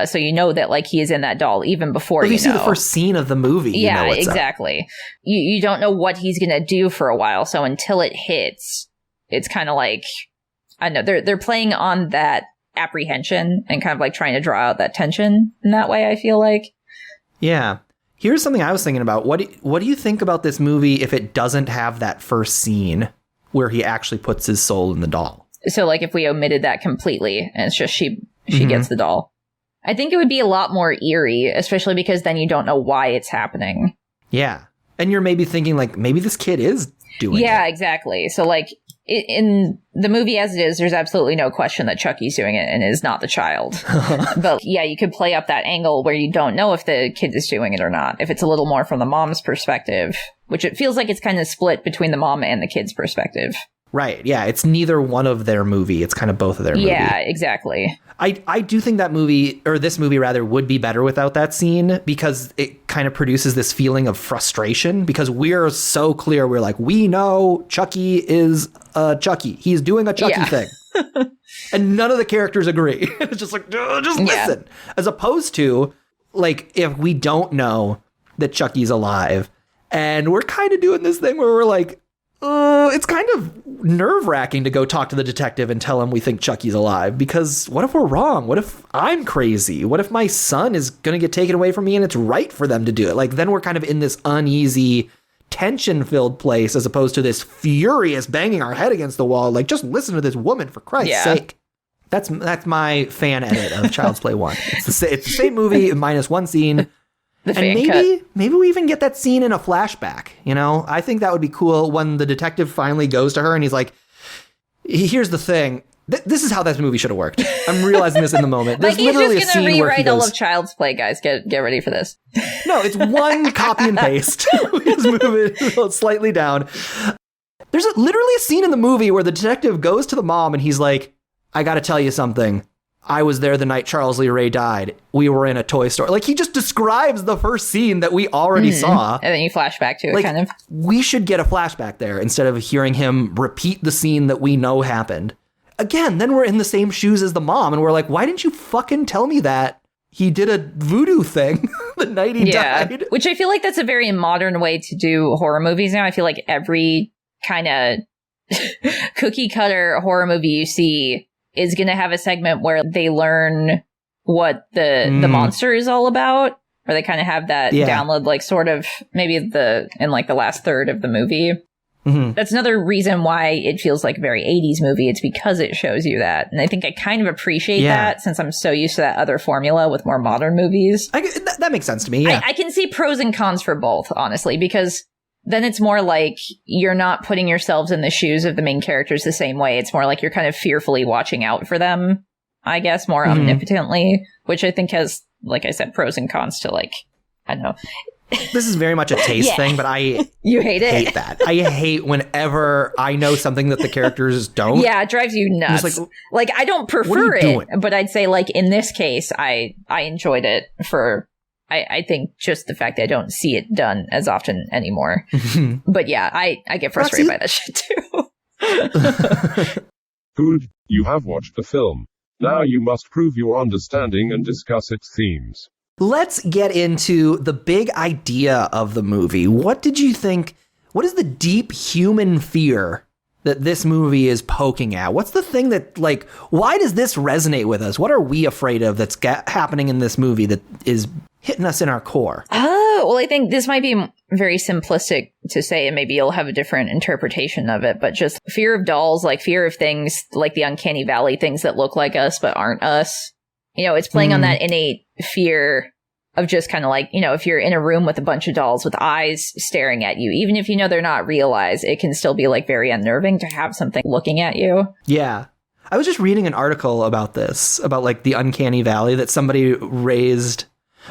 So you know that like he is in that doll even before you see the first scene of the movie. You know what's exactly. You don't know what he's going to do for a while. So until it hits, it's kind of like, I don't know, they're playing on that apprehension and kind of like trying to draw out that tension in that way, I feel like. Yeah. Here's something I was thinking about. What do you think about this movie if it doesn't have that first scene where he actually puts his soul in the doll? So like if we omitted that completely and it's just she gets the doll. I think it would be a lot more eerie, especially because then you don't know why it's happening. Yeah. And you're maybe thinking like, maybe this kid is doing it. Yeah, exactly. So like in the movie as it is, there's absolutely no question that Chucky's doing it and is not the child. But yeah, you could play up that angle where you don't know if the kid is doing it or not. If it's a little more from the mom's perspective, which it feels like it's kind of split between the mom and the kid's perspective. Right. Yeah. It's neither one of their movie. It's kind of both of their movie. Yeah, exactly. I do think that movie, or this movie rather, would be better without that scene because it kind of produces this feeling of frustration because we're so clear. We're like, we know Chucky is Chucky. He's doing a Chucky thing. And none of the characters agree. It's just like, just listen. As opposed to, like, if we don't know that Chucky's alive and we're kind of doing this thing where we're like, it's kind of nerve-wracking to go talk to the detective and tell him we think Chucky's alive because what if we're wrong? What if I'm crazy? What if my son is going to get taken away from me and it's right for them to do it? Like, then we're kind of in this uneasy, tension-filled place as opposed to this furious banging our head against the wall. Like, just listen to this woman, for Christ's sake. That's my fan edit of Child's Play 1. It's the same movie minus one scene. And maybe we even get that scene in a flashback, you know? I think that would be cool when the detective finally goes to her and he's like, here's the thing. This is how that movie should have worked. I'm realizing this in the moment. There's literally a scene where he goes... He's just going to rewrite all of Child's Play, guys. Get ready for this. No, it's one copy and paste. We just move it slightly down. There's literally a scene in the movie where the detective goes to the mom and he's like, I gotta tell you something. I was there the night Charles Lee Ray died. We were in a toy store. Like, he just describes the first scene that we already saw. And then you flash back to it, kind of. We should get a flashback there instead of hearing him repeat the scene that we know happened. Again, then we're in the same shoes as the mom, and we're like, why didn't you fucking tell me that he did a voodoo thing the night he died? Which I feel like that's a very modern way to do horror movies now. I feel like every kind of cookie cutter horror movie you see is going to have a segment where they learn what the monster is all about, or they kind of have that download, like sort of maybe in like the last third of the movie. Mm-hmm. That's another reason why it feels like a very 80s movie. It's because it shows you that. And I think I kind of appreciate that since I'm so used to that other formula with more modern movies. That makes sense to me. Yeah. I can see pros and cons for both, honestly, because then it's more like you're not putting yourselves in the shoes of the main characters the same way. It's more like you're kind of fearfully watching out for them, I guess, more omnipotently, which I think has, like I said, pros and cons to, like, I don't know. This is very much a taste thing, but you hate it. Hate that. I hate whenever I know something that the characters don't. Yeah, it drives you nuts. Like I don't prefer it, but I'd say, like, in this case, I enjoyed it for, I think, just the fact that I don't see it done as often anymore. But yeah, I get frustrated by that shit too. Good, you have watched the film. Now you must prove your understanding and discuss its themes. Let's get into the big idea of the movie. What did you think? What is the deep human fear that this movie is poking at? What's the thing that, like, why does this resonate with us? What are we afraid of that's happening in this movie that is hitting us in our core? Oh, well, I think this might be very simplistic to say, and maybe you'll have a different interpretation of it, but just fear of dolls, like fear of things like the uncanny valley, things that look like us but aren't us. You know, it's playing on that innate fear of just kind of like, you know, if you're in a room with a bunch of dolls with eyes staring at you, even if you know they're not real eyes, it can still be like very unnerving to have something looking at you. Yeah. I was just reading an article about this, about like the uncanny valley that somebody raised.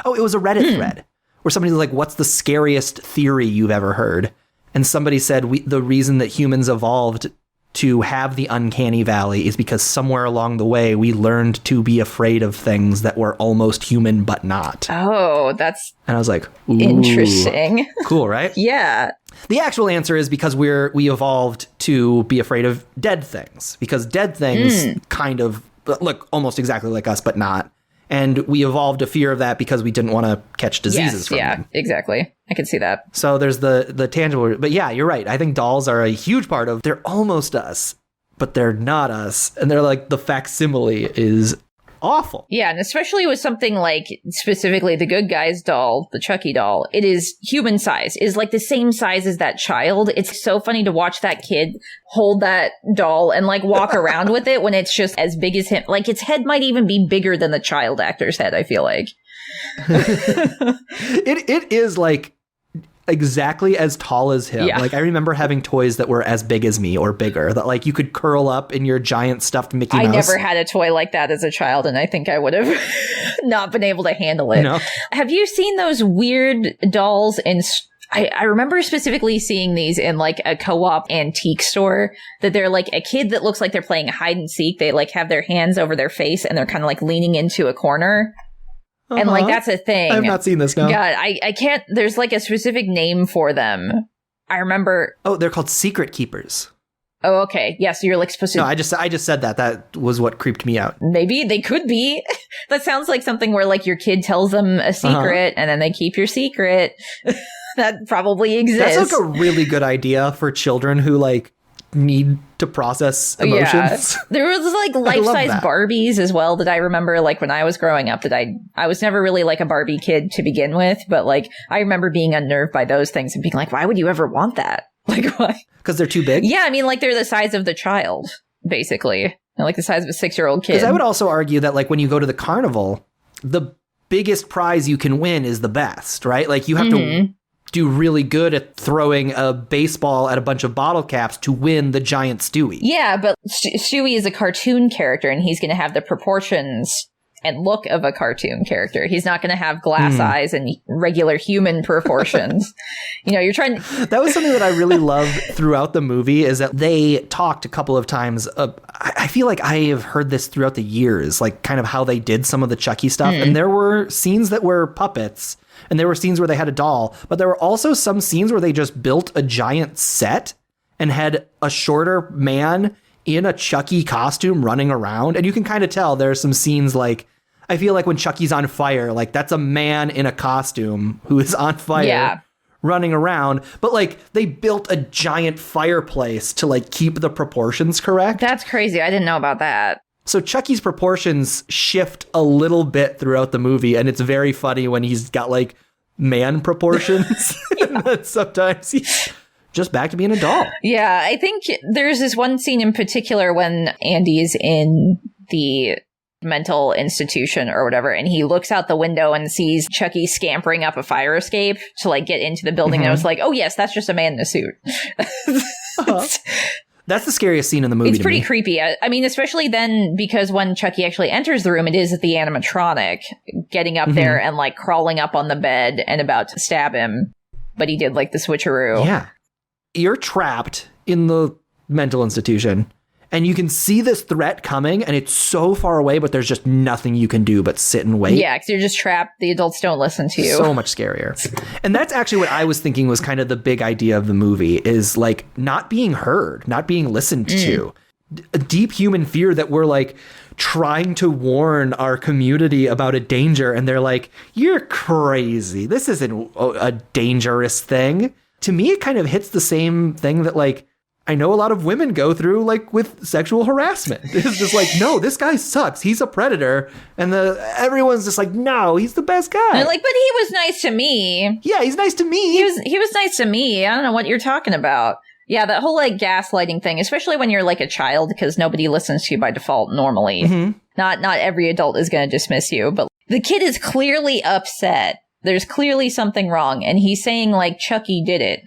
Oh, it was a Reddit thread where somebody was like, what's the scariest theory you've ever heard? And somebody said the reason that humans evolved to have the uncanny valley is because somewhere along the way we learned to be afraid of things that were almost human but not. Oh, that's... And I was like, ooh, interesting. Cool, right? Yeah. The actual answer is because we evolved to be afraid of dead things, because dead things kind of look almost exactly like us but not. And we evolved a fear of that because we didn't want to catch diseases from them. Yeah, exactly. I can see that. So there's the tangible, but yeah, you're right. I think dolls are a huge part of, they're almost us, but they're not us. And they're like, the facsimile is awful. Yeah, and especially with something like specifically the good guy's doll, the Chucky doll, it is human size, is like the same size as that child. It's so funny to watch that kid hold that doll and like walk around with it when it's just as big as him. Like its head might even be bigger than the child actor's head, I feel like. It is like exactly as tall as him. Yeah. Like I remember having toys that were as big as me or bigger, that like you could curl up in your giant stuffed Mickey Mouse. I never had a toy like that as a child, and I think I would have not been able to handle it. No. Have you seen those weird dolls in... I remember specifically seeing these in like a co-op antique store, that they're like a kid that looks like they're playing hide and seek. They like have their hands over their face and they're kind of like leaning into a corner. And like, that's a thing. I've not seen this now. God, I can't, there's like a specific name for them. I remember. Oh, they're called secret keepers. Oh, okay. Yeah, so you're like supposed to. No, I just said that. That was what creeped me out. Maybe they could be. That sounds like something where like your kid tells them a secret and then they keep your secret. That probably exists. That's like a really good idea for children who like need to process emotions. Yeah. There was like life-size Barbies as well that I remember, like when I was growing up, that I was never really like a Barbie kid to begin with, but like I remember being unnerved by those things and being like, why would you ever want that? Like, why? Because they're too big? Yeah, I mean, like they're the size of the child, basically. They're like the size of a 6-year-old kid. Because I would also argue that like when you go to the carnival, the biggest prize you can win is the best, right? Like you have to do really good at throwing a baseball at a bunch of bottle caps to win the giant Stewie. Yeah, but Stewie is a cartoon character and he's going to have the proportions and look of a cartoon character. He's not going to have glass eyes and regular human proportions. You're trying to... That was something that I really loved throughout the movie, is that they talked a couple of times. I feel like I have heard this throughout the years, like kind of how they did some of the Chucky stuff. And there were scenes that were puppets, and there were scenes where they had a doll, but there were also some scenes where they just built a giant set and had a shorter man in a Chucky costume running around. And you can kind of tell there's some scenes, like, I feel like when Chucky's on fire, like that's a man in a costume who is on fire running around. But like they built a giant fireplace to like keep the proportions correct. That's crazy. I didn't know about that. So Chucky's proportions shift a little bit throughout the movie. And it's very funny when he's got like man proportions. And then sometimes he's just back to being a doll. Yeah, I think there's this one scene in particular when Andy's in the mental institution or whatever, and he looks out the window and sees Chucky scampering up a fire escape to like get into the building. And I was like, oh yes, that's just a man in a suit. That's the scariest scene in the movie. It's pretty creepy. I mean, especially then, because when Chucky actually enters the room, it is the animatronic getting up there and like crawling up on the bed and about to stab him. But he did like the switcheroo. Yeah. You're trapped in the mental institution and you can see this threat coming and it's so far away, but there's just nothing you can do but sit and wait. Yeah, because you're just trapped. The adults don't listen to you. So much scarier. And that's actually what I was thinking was kind of the big idea of the movie, is like not being heard, not being listened to. A deep human fear that we're like trying to warn our community about a danger. And they're like, you're crazy. This isn't a dangerous thing. To me, it kind of hits the same thing that like I know a lot of women go through, like with sexual harassment. It's just like, no, this guy sucks. He's a predator. And everyone's just like, no, he's the best guy. And like, but he was nice to me. Yeah, he's nice to me. He was nice to me. I don't know what you're talking about. Yeah, that whole like gaslighting thing, especially when you're like a child, because nobody listens to you by default normally. Not every adult is going to dismiss you, but the kid is clearly upset. There's clearly something wrong, and he's saying like Chucky did it.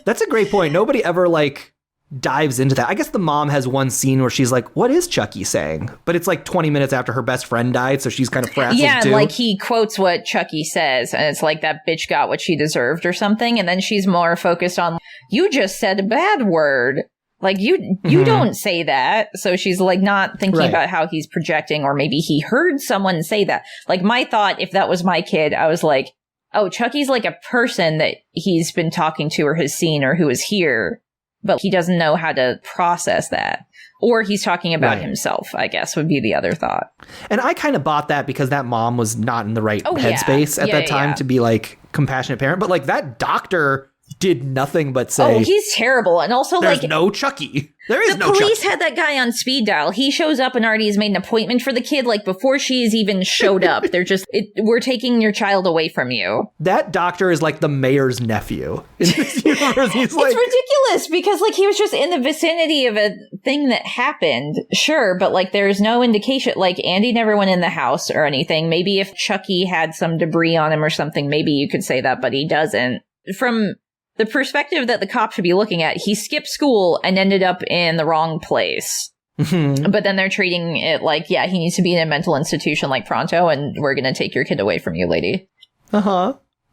That's a great point. Nobody ever like dives into that. I guess the mom has one scene where she's like, what is Chucky saying? But it's like 20 minutes after her best friend died, so she's kind of frazzled yeah, too. like he quotes what Chucky says, and it's like that bitch got what she deserved or something, and then she's more focused on, you just said a bad word. Like, you don't say that. So she's like not thinking about how he's projecting, or maybe he heard someone say that. Like, my thought, if that was my kid, I was like, oh, Chucky's like a person that he's been talking to or has seen or who is here, but he doesn't know how to process that. Or he's talking about himself, I guess, would be the other thought. And I kind of bought that because that mom was not in the right headspace at that time to be like compassionate parent. But like that doctor did nothing but say, oh, he's terrible. And also there's like no Chucky. There is no Chucky. The police had that guy on speed dial. He shows up and already has made an appointment for the kid, like before she's even showed up. They're just, we're taking your child away from you. That doctor is like the mayor's nephew. In this universe. He's like, it's ridiculous because like he was just in the vicinity of a thing that happened. Sure. But like there's no indication, like Andy never went in the house or anything. Maybe if Chucky had some debris on him or something, maybe you could say that, but he doesn't. From the perspective that the cop should be looking at, he skipped school and ended up in the wrong place. But then they're treating it like, yeah, he needs to be in a mental institution like pronto, and we're going to take your kid away from you, lady.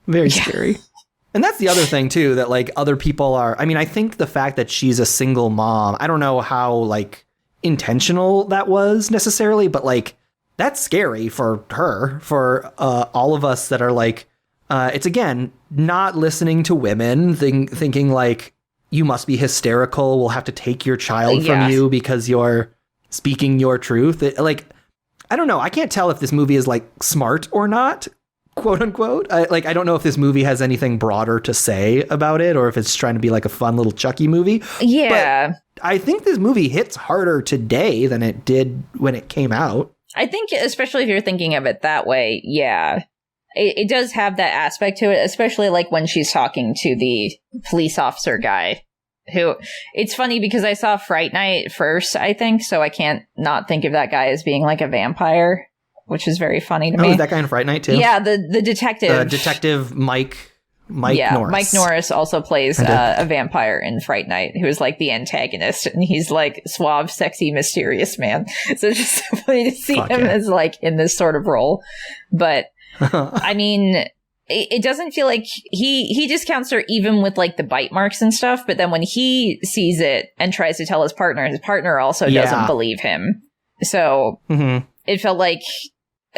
Very scary. And that's the other thing, too, that like other people are. I mean, I think the fact that she's a single mom, I don't know how like intentional that was necessarily, but like that's scary for her, for all of us that are like, it's again, not listening to women, thinking like, you must be hysterical. We'll have to take your child from you because you're speaking your truth. Like, I don't know. I can't tell if this movie is like smart or not, quote unquote. I don't know if this movie has anything broader to say about it, or if it's trying to be like a fun little Chucky movie. Yeah. But I think this movie hits harder today than it did when it came out. I think, especially if you're thinking of it that way, yeah. It does have that aspect to it, especially like when she's talking to the police officer guy, who, it's funny because I saw Fright Night first, I think, so I can't not think of that guy as being like a vampire, which is very funny to me. Oh, is that guy in Fright Night too? Yeah, the detective. Detective Mike, Mike Norris. Mike Norris also plays a vampire in Fright Night, who's like the antagonist, and he's like suave, sexy, mysterious man. So it's just funny to see him as like in this sort of role. But I mean, it doesn't feel like he discounts her even with like the bite marks and stuff. But then when he sees it and tries to tell his partner also doesn't believe him. So it felt like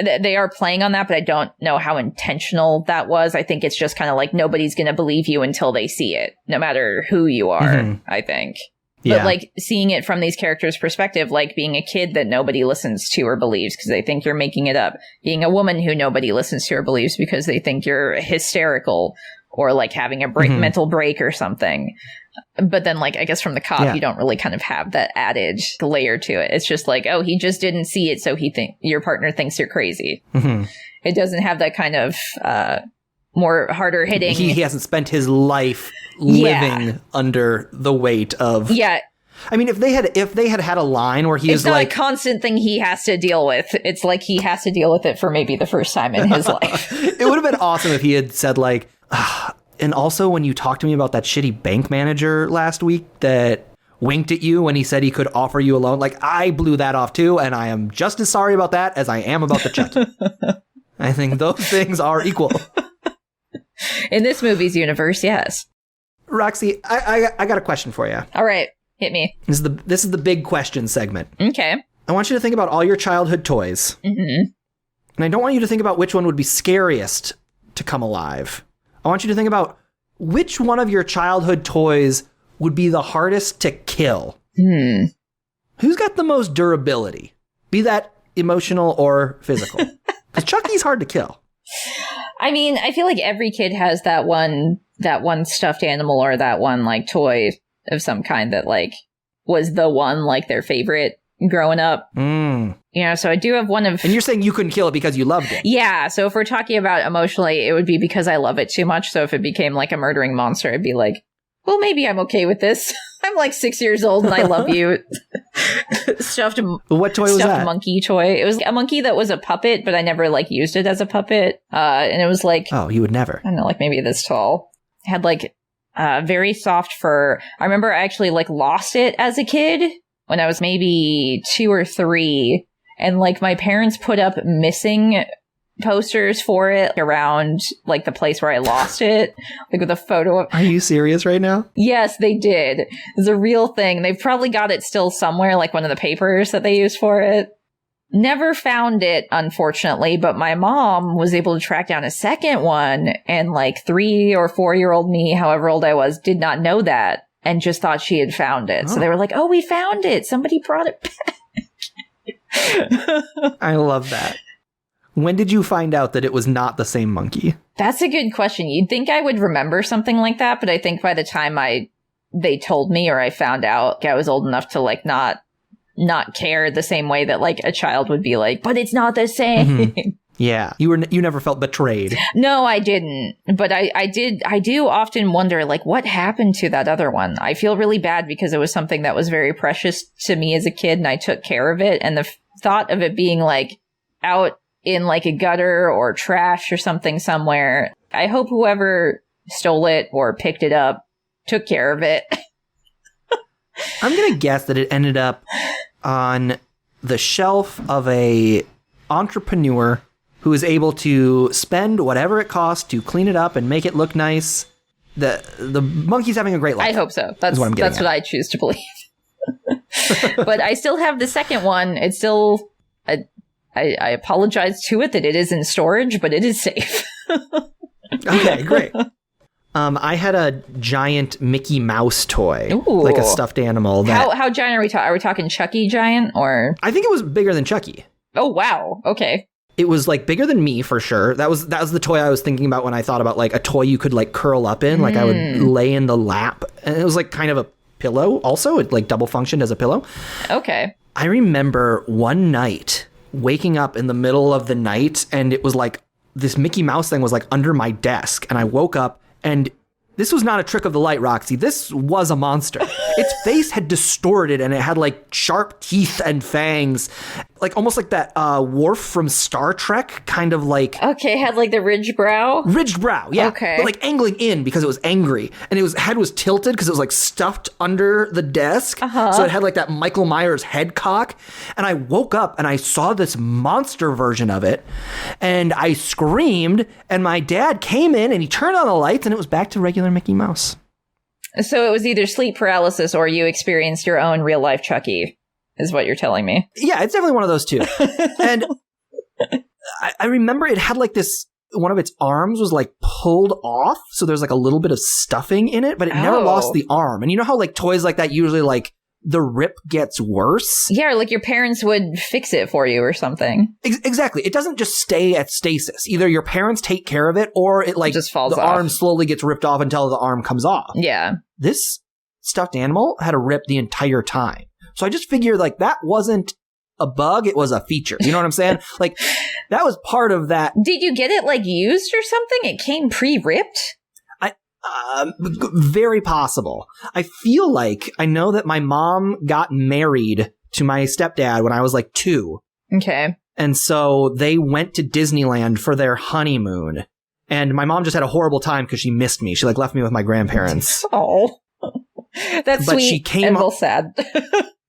they are playing on that, but I don't know how intentional that was. I think it's just kind of like nobody's going to believe you until they see it, no matter who you are, I think. Yeah. But like seeing it from these characters' perspective, like being a kid that nobody listens to or believes because they think you're making it up, being a woman who nobody listens to or believes because they think you're hysterical or like having a mental break or something. But then, like, I guess from the cop, you don't really kind of have that added layer to it. It's just like, oh, he just didn't see it, so your partner thinks you're crazy. It doesn't have that kind of more harder hitting. He hasn't spent his life living under the weight of. Yeah. I mean, if they had a line where he was like, it's not a constant thing he has to deal with. It's like he has to deal with it for maybe the first time in his life. It would have been awesome if he had said like. And also, when you talked to me about that shitty bank manager last week that winked at you when he said he could offer you a loan, like, I blew that off too, and I am just as sorry about that as I am about the Chucky. I think those things are equal. In this movie's universe, yes. Roxy, I got a question for you. All right, hit me. This is the big question segment. Okay. I want you to think about all your childhood toys. And I don't want you to think about which one would be scariest to come alive. I want you to think about which one of your childhood toys would be the hardest to kill. Who's got the most durability? Be that emotional or physical. Because Chucky's hard to kill. I mean, I feel like every kid has that one stuffed animal or that one like toy of some kind that like was the one like their favorite growing up. You know, so I do have one of... And you're saying you couldn't kill it because you loved it. Yeah, so if we're talking about emotionally, it would be because I love it too much. So if it became like a murdering monster, I'd be like, well, maybe I'm okay with this. I'm like 6 years old and I love you. What toy was that? Stuffed monkey toy. It was a monkey that was a puppet, but I never like used it as a puppet. And it was like... Oh, you would never. I don't know, like maybe this tall. It had like very soft fur. I remember I actually like lost it as a kid when I was maybe 2 or 3. And, like, my parents put up missing posters for it around, like, the place where I lost it. Like, with a photo of... Are you serious right now? Yes, they did. It's a real thing. They've probably got it still somewhere, like one of the papers that they used for it. Never found it, unfortunately, but my mom was able to track down a second one. And, like, 3 or 4-year-old me, however old I was, did not know that and just thought she had found it. So they were like, oh, we found it. Somebody brought it back. I love that. When did you find out that it was not the same monkey? That's a good question. You'd think I would remember something like that, but I think by the time they told me or I found out, I was old enough to like not care the same way that like a child would be like, but it's not the same. Yeah, you never felt betrayed. No, I didn't. But I do often wonder, like, what happened to that other one? I feel really bad because it was something that was very precious to me as a kid and I took care of it. And the thought of it being like out in like a gutter or trash or something somewhere, I hope whoever stole it or picked it up took care of it. I'm going to guess that it ended up on the shelf of a entrepreneur who is able to spend whatever it costs to clean it up and make it look nice. The monkey's having a great life. I hope so. That's what I choose to believe. But I still have the second one. It's still... I apologize to it that it is in storage, but it is safe. Okay, great. I had a giant Mickey Mouse toy. Ooh. Like a stuffed animal. How giant are we talking? Are we talking Chucky giant or? I think it was bigger than Chucky. Oh, wow. Okay. It was like bigger than me for sure. That was the toy I was thinking about when I thought about like a toy you could like curl up in. Like I would lay in the lap. And it was like kind of a pillow also. It like double functioned as a pillow. Okay. I remember one night waking up in the middle of the night and it was like this Mickey Mouse thing was like under my desk. And I woke up and this was not a trick of the light, Roxy. This was a monster. Its face had distorted and it had like sharp teeth and fangs. like almost like that Worf from Star Trek, kind of like Okay, had like the ridged brow. ridged brow, yeah. Okay. But like angling in because it was angry, and head was tilted because it was like stuffed under the desk. So it had like that Michael Myers head cock. And I woke up and I saw this monster version of it, and I screamed. And my dad came in and he turned on the lights, and it was back to regular Mickey Mouse. So it was either sleep paralysis or you experienced your own real life Chucky, is what you're telling me. Yeah, it's definitely one of those two. And I remember it had like this, one of its arms was like pulled off. So there's like a little bit of stuffing in it, but it never lost the arm. And you know how like toys like that usually like the rip gets worse? Yeah, like your parents would fix it for you or something. Exactly. It doesn't just stay at stasis. Either your parents take care of it or it like just falls the off. arm slowly gets ripped off until the arm comes off. Yeah. This stuffed animal had a rip the entire time. So I just figured like that wasn't a bug, it was a feature. You know what I'm saying? Like that was part of that. Did you get it like used or something? It came pre-ripped? Very possible. I feel like I know that my mom got married to my stepdad when I was like 2. Okay. And so they went to Disneyland for their honeymoon. And my mom just had a horrible time because she missed me. She like left me with my grandparents. Oh. That's but sweet she came and real sad.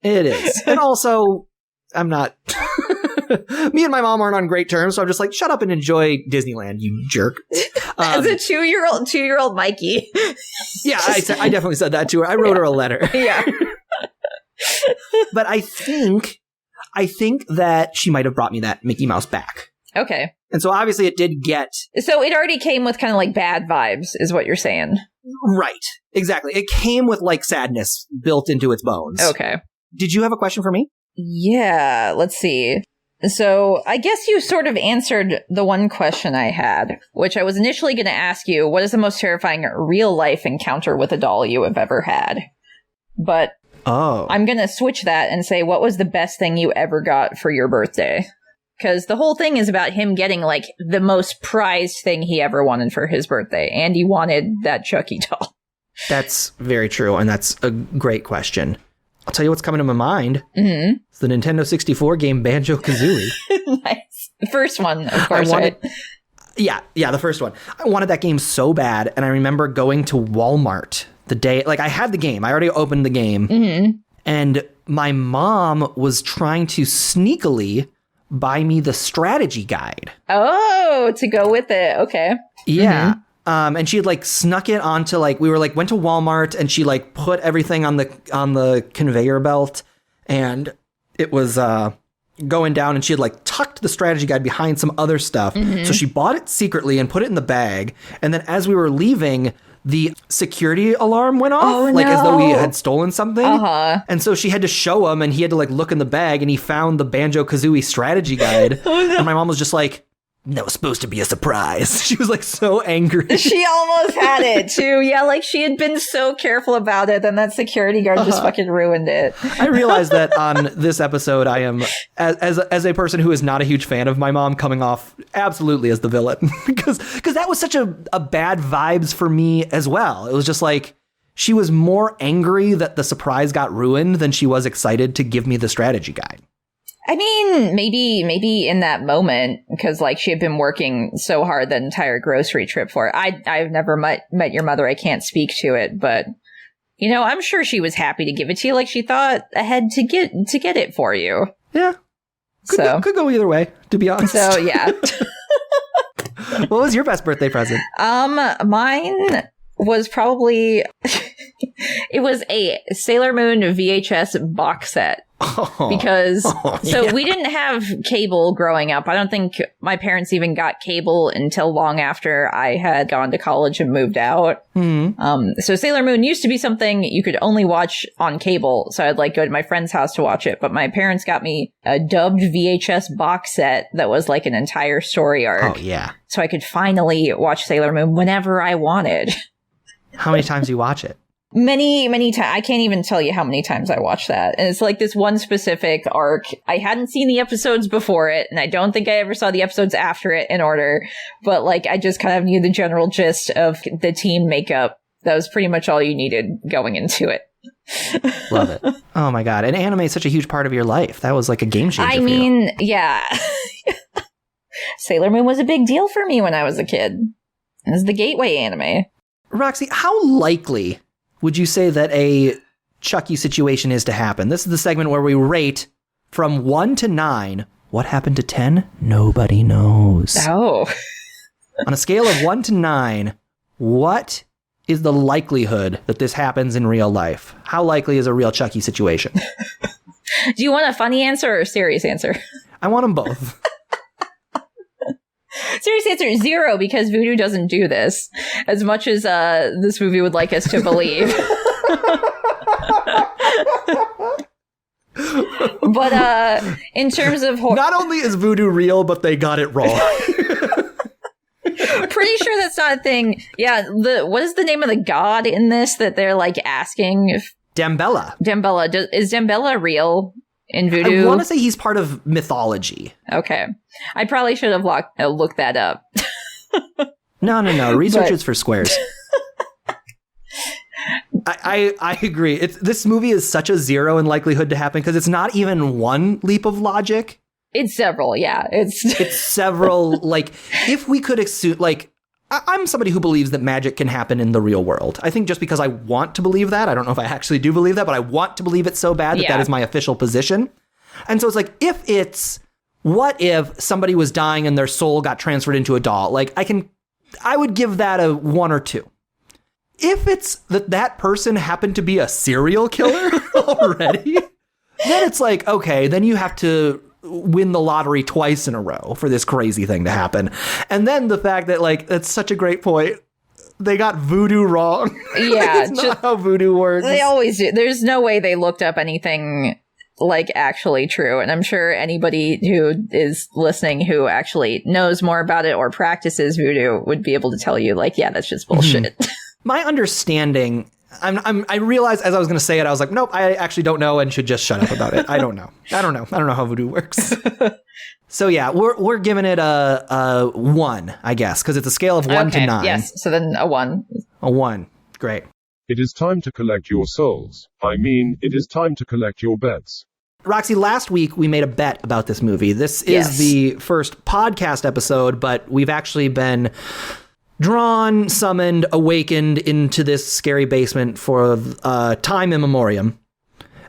It is. And also, I'm not... Me and my mom aren't on great terms, so I'm just like, shut up and enjoy Disneyland, you jerk. As a two-year-old Mikey. Yeah, I definitely said that to her. I wrote her a letter. Yeah. But I think that she might have brought me that Mickey Mouse back. Okay. And so obviously it did get... So it already came with kind of like bad vibes, is what you're saying. Right. Exactly. It came with like sadness built into its bones. Okay. Did you have a question for me? Yeah, let's see. So I guess you sort of answered the one question I had, which I was initially going to ask you, what is the most terrifying real-life encounter with a doll you have ever had? But I'm going to switch that and say, what was the best thing you ever got for your birthday? Because the whole thing is about him getting, like, the most prized thing he ever wanted for his birthday, and he wanted that Chucky doll. That's very true, and that's a great question. I'll tell you what's coming to my mind. Mm-hmm. It's the Nintendo 64 game Banjo-Kazooie. Nice. The first one, of course, right? Yeah, the first one. I wanted that game so bad, and I remember going to Walmart the day... Like, I had the game. I already opened the game. And my mom was trying to sneakily buy me the strategy guide. Oh, to go with it. Okay. Yeah. And she had like snuck it onto like, we were like, went to Walmart and she like put everything on the conveyor belt and it was going down and she had like tucked the strategy guide behind some other stuff. So she bought it secretly and put it in the bag. And then as we were leaving, the security alarm went off, like as though we had stolen something. And so she had to show him and he had to like look in the bag and he found the Banjo-Kazooie strategy guide. And my mom was just like, that was supposed to be a surprise. She was like so angry. She almost had it too. Yeah, like she had been so careful about it and that security guard just fucking ruined it. I realized that on this episode I am, as a person who is not a huge fan of my mom, coming off absolutely as the villain. because that was such a bad vibes for me as well. It was just like, she was more angry that the surprise got ruined than she was excited to give me the strategy guide. I mean, maybe in that moment, because like she had been working so hard that entire grocery trip for it. I've never met your mother. I can't speak to it, but you know, I'm sure she was happy to give it to you. Like she thought ahead to get it for you. Yeah. Could go either way, to be honest. So yeah. What was your best birthday present? Mine was probably it was a Sailor Moon VHS box set. Because we didn't have cable growing up. I don't think my parents even got cable until long after I had gone to college and moved out. So Sailor Moon used to be something you could only watch on cable. So I'd like go to my friend's house to watch it. But my parents got me a dubbed VHS box set that was like an entire story arc. Oh, yeah. So I could finally watch Sailor Moon whenever I wanted. How many times do you watch it? Many times. I can't even tell you how many times I watched that. And it's like this one specific arc. I hadn't seen the episodes before it, and I don't think I ever saw the episodes after it in order. But like, I just kind of knew the general gist of the team makeup. That was pretty much all you needed going into it. Love it. Oh my God. And anime is such a huge part of your life. That was like a game changer. I mean, yeah. Sailor Moon was a big deal for me when I was a kid. It was the gateway anime. Roxy, how likely would you say that a Chucky situation is to happen? This is the segment where we rate from 1 to 9. What happened to 10? Nobody knows. Oh. On a scale of 1 to 9, what is the likelihood that this happens in real life? How likely is a real Chucky situation? Do you want a funny answer or a serious answer? I want them both. Serious answer, 0, because Voodoo doesn't do this as much as this movie would like us to believe. But in terms of not only is Voodoo real, but they got it wrong. Pretty sure that's not a thing. Yeah, what is the name of the god in this that they're like asking? Dambella. Is Dambella real in Voodoo? I want to say he's part of mythology. Okay, I probably should have looked that up. No. Research is for squares. I agree. This movie is such a 0 in likelihood to happen because it's not even one leap of logic. It's several, yeah. It's several, like, if we could assume, like, I'm somebody who believes that magic can happen in the real world. I think just because I want to believe that, I don't know if I actually do believe that, but I want to believe it so bad that that is my official position. And so it's like, what if somebody was dying and their soul got transferred into a doll? Like, I would give that a 1 or 2. If it's that person happened to be a serial killer already, then it's like, okay, then you have to win the lottery twice in a row for this crazy thing to happen. And then the fact that, like, that's such a great point. They got voodoo wrong. Yeah. It's not how voodoo works. They always do. There's no way they looked up anything like actually true. And I'm sure anybody who is listening who actually knows more about it or practices voodoo would be able to tell you, like, yeah, that's just bullshit. My understanding, I realized as I was going to say it, I was like, nope, I actually don't know and should just shut up about it. I don't know. I don't know how voodoo works. So yeah, we're giving it a 1, I guess, because it's a scale of 1 to 9. Yes, so then a 1. A 1. Great. It is time to collect your souls. I mean, it is time to collect your bets. Roxy, last week we made a bet about this movie. This is the first podcast episode, but we've actually been drawn, summoned, awakened into this scary basement for time immemorium.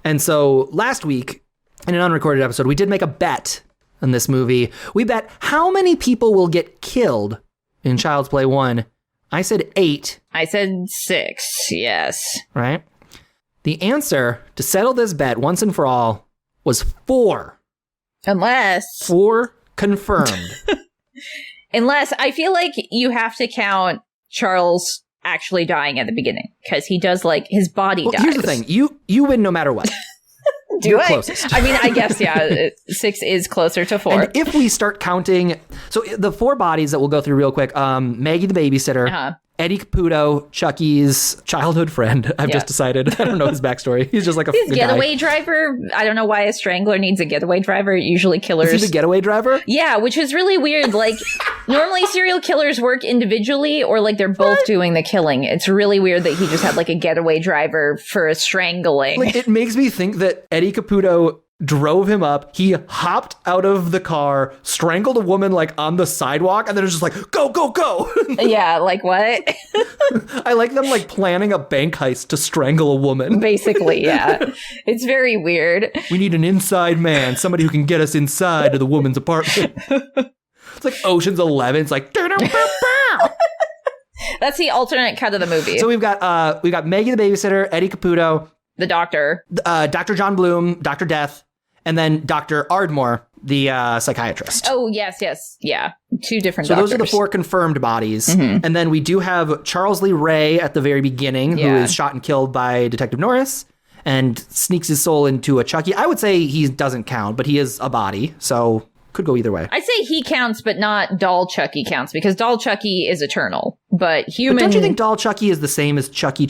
And so last week, in an unrecorded episode, we did make a bet on this movie. We bet how many people will get killed in Child's Play 1. I said 8. I said 6, yes. Right? The answer to settle this bet once and for all was 4. Unless 4 confirmed. Unless I feel like you have to count Charles actually dying at the beginning because he does, like, his body dies. Here's the thing. You win no matter what. You're closest. I mean, I guess, yeah, 6 is closer to 4. And if we start counting, so the 4 bodies that we'll go through real quick, Maggie the babysitter, Eddie Caputo, Chucky's childhood friend. I've just decided. I don't know his backstory. He's just like a getaway driver. I don't know why a strangler needs a getaway driver. Usually killers. Is he the getaway driver? Yeah, which is really weird. Like, normally serial killers work individually or like they're both doing the killing. It's really weird that he just had like a getaway driver for a strangling. Like, it makes me think that Eddie Caputo drove him up. He hopped out of the car, strangled a woman like on the sidewalk, and then it was just like, go, go, go. Yeah, like what? I like them like planning a bank heist to strangle a woman. Basically, yeah. It's very weird. We need an inside man, somebody who can get us inside of the woman's apartment. It's like Ocean's 11. It's like, that's the alternate cut of the movie. So we've got Maggie the babysitter, Eddie Caputo, the doctor, Dr. John Bloom, Dr. Death, and then Dr. Ardmore, the psychiatrist. Oh, yes. Yeah. 2 different doctors. So those are the 4 confirmed bodies. Mm-hmm. And then we do have Charles Lee Ray at the very beginning, who is shot and killed by Detective Norris and sneaks his soul into a Chucky. I would say he doesn't count, but he is a body, so could go either way. I'd say he counts, but not Doll Chucky counts, because Doll Chucky is eternal. But human... But don't you think Doll Chucky is the same as Chucky?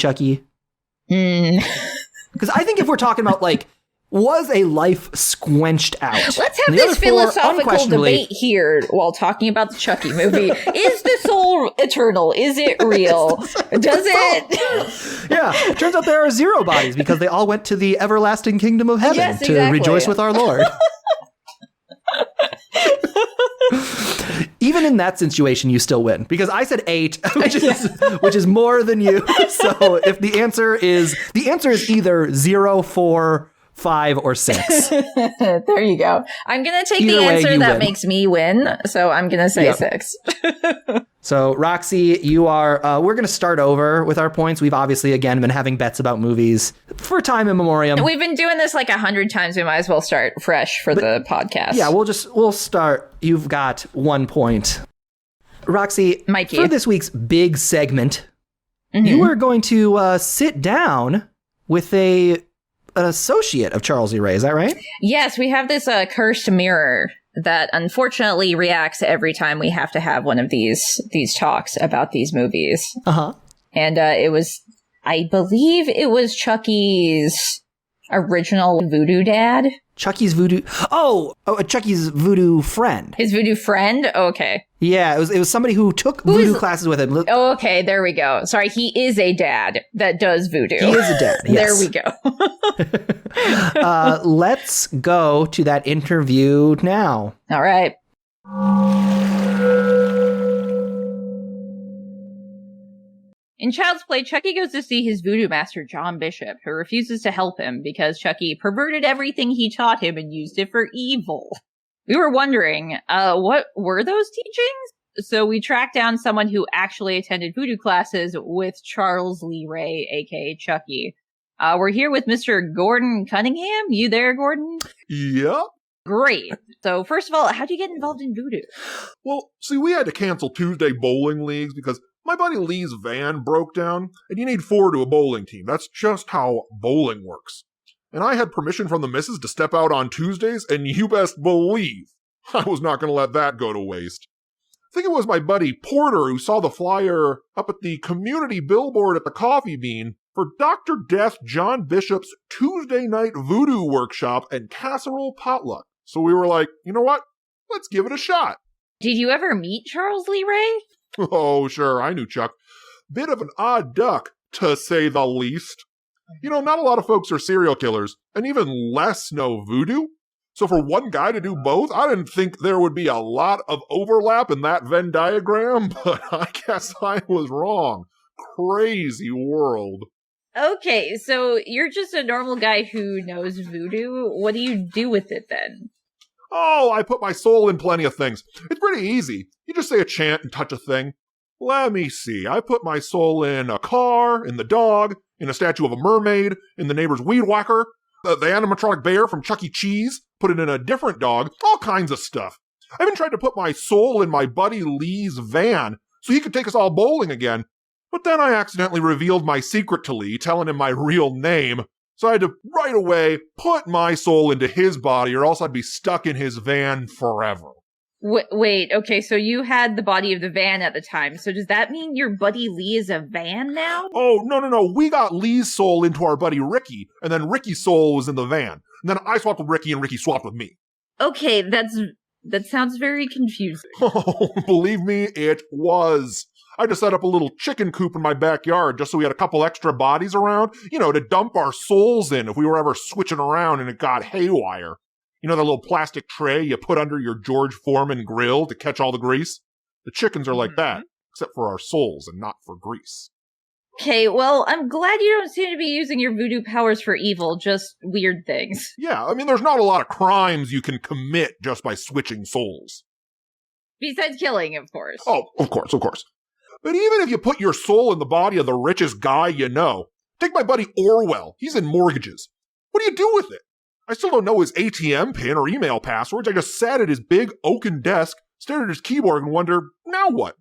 Because I think if we're talking about, like, Was a life squenched out? Let's have And the this other four, philosophical unquestionably- debate here while talking about the Chucky movie. Is the soul eternal? Is it real? Does it? Yeah, turns out there are 0 bodies because they all went to the everlasting kingdom of heaven Yes, to exactly. rejoice with our Lord. Even in that situation, you still win because I said 8, which is more than you. So if the answer is either 0, 4, 5, or 6. There you go. I'm going to take Either the way, answer you that win. makes me win. So I'm going to say Yep. 6. So Roxy, you are. We're going to start over with our points. We've obviously again been having bets about movies for time immemorial. We've been doing this like 100 times. We might as well start fresh for the podcast. Yeah, we'll start. You've got 1 point. Roxy, Mikey. for this week's big segment, Mhm. you are going to sit down with an associate of Charles Lee Ray. Is that right? Yes, we have this cursed mirror that unfortunately reacts every time we have to have one of these talks about these movies. Uh-huh. And I believe it was Chucky's original voodoo dad. Chucky's voodoo. Chucky's voodoo friend. His voodoo friend? Okay. Yeah, it was somebody who took voodoo classes with him. Oh, okay, there we go. Sorry, he is a dad that does voodoo. He is a dad. Yes. There we go. Let's go to that interview now. All right. In Child's Play, Chucky goes to see his voodoo master, John Bishop, who refuses to help him because Chucky perverted everything he taught him and used it for evil. We were wondering, what were those teachings? So we tracked down someone who actually attended voodoo classes with Charles Lee Ray, aka Chucky. We're here with Mr. Gordon Cunningham. You there, Gordon? Yep. Great. So first of all, how'd you get involved in voodoo? Well, see, we had to cancel Tuesday bowling leagues because my buddy Lee's van broke down, and you need 4 to a bowling team. That's just how bowling works. And I had permission from the missus to step out on Tuesdays, and you best believe I was not going to let that go to waste. I think it was my buddy Porter who saw the flyer up at the community billboard at the Coffee Bean for Dr. Death John Bishop's Tuesday night voodoo workshop and casserole potluck. So we were like, you know what? Let's give it a shot. Did you ever meet Charles Lee Ray? Oh, sure, I knew Chuck. Bit of an odd duck, to say the least. You know, not a lot of folks are serial killers, and even less know voodoo. So for one guy to do both, I didn't think there would be a lot of overlap in that Venn diagram, but I guess I was wrong. Crazy world. Okay, so you're just a normal guy who knows voodoo. What do you do with it then? Oh, I put my soul in plenty of things. It's pretty easy. You just say a chant and touch a thing. Let me see. I put my soul in a car, in the dog, in a statue of a mermaid, in the neighbor's weed whacker, the animatronic bear from Chuck E. Cheese, put it in a different dog, all kinds of stuff. I even tried to put my soul in my buddy Lee's van so he could take us all bowling again. But then I accidentally revealed my secret to Lee, telling him my real name. So I had to right away put my soul into his body or else I'd be stuck in his van forever. Wait, okay, so you had the body of the van at the time. So does that mean your buddy Lee is a van now? Oh, no. We got Lee's soul into our buddy Ricky, and then Ricky's soul was in the van. And then I swapped with Ricky, and Ricky swapped with me. Okay, that sounds very confusing. Oh, believe me, it was. I just set up a little chicken coop in my backyard just so we had a couple extra bodies around, to dump our souls in if we were ever switching around and it got haywire. You know that little plastic tray you put under your George Foreman grill to catch all the grease? The chickens are like that, except for our souls and not for grease. Okay, well, I'm glad you don't seem to be using your voodoo powers for evil, just weird things. Yeah, I mean, there's not a lot of crimes you can commit just by switching souls. Besides killing, of course. Oh, of course. But even if you put your soul in the body of the richest guy you know, take my buddy Orwell, he's in mortgages. What do you do with it? I still don't know his ATM pin or email passwords. I just sat at his big oaken desk, stared at his keyboard and wondered, now what?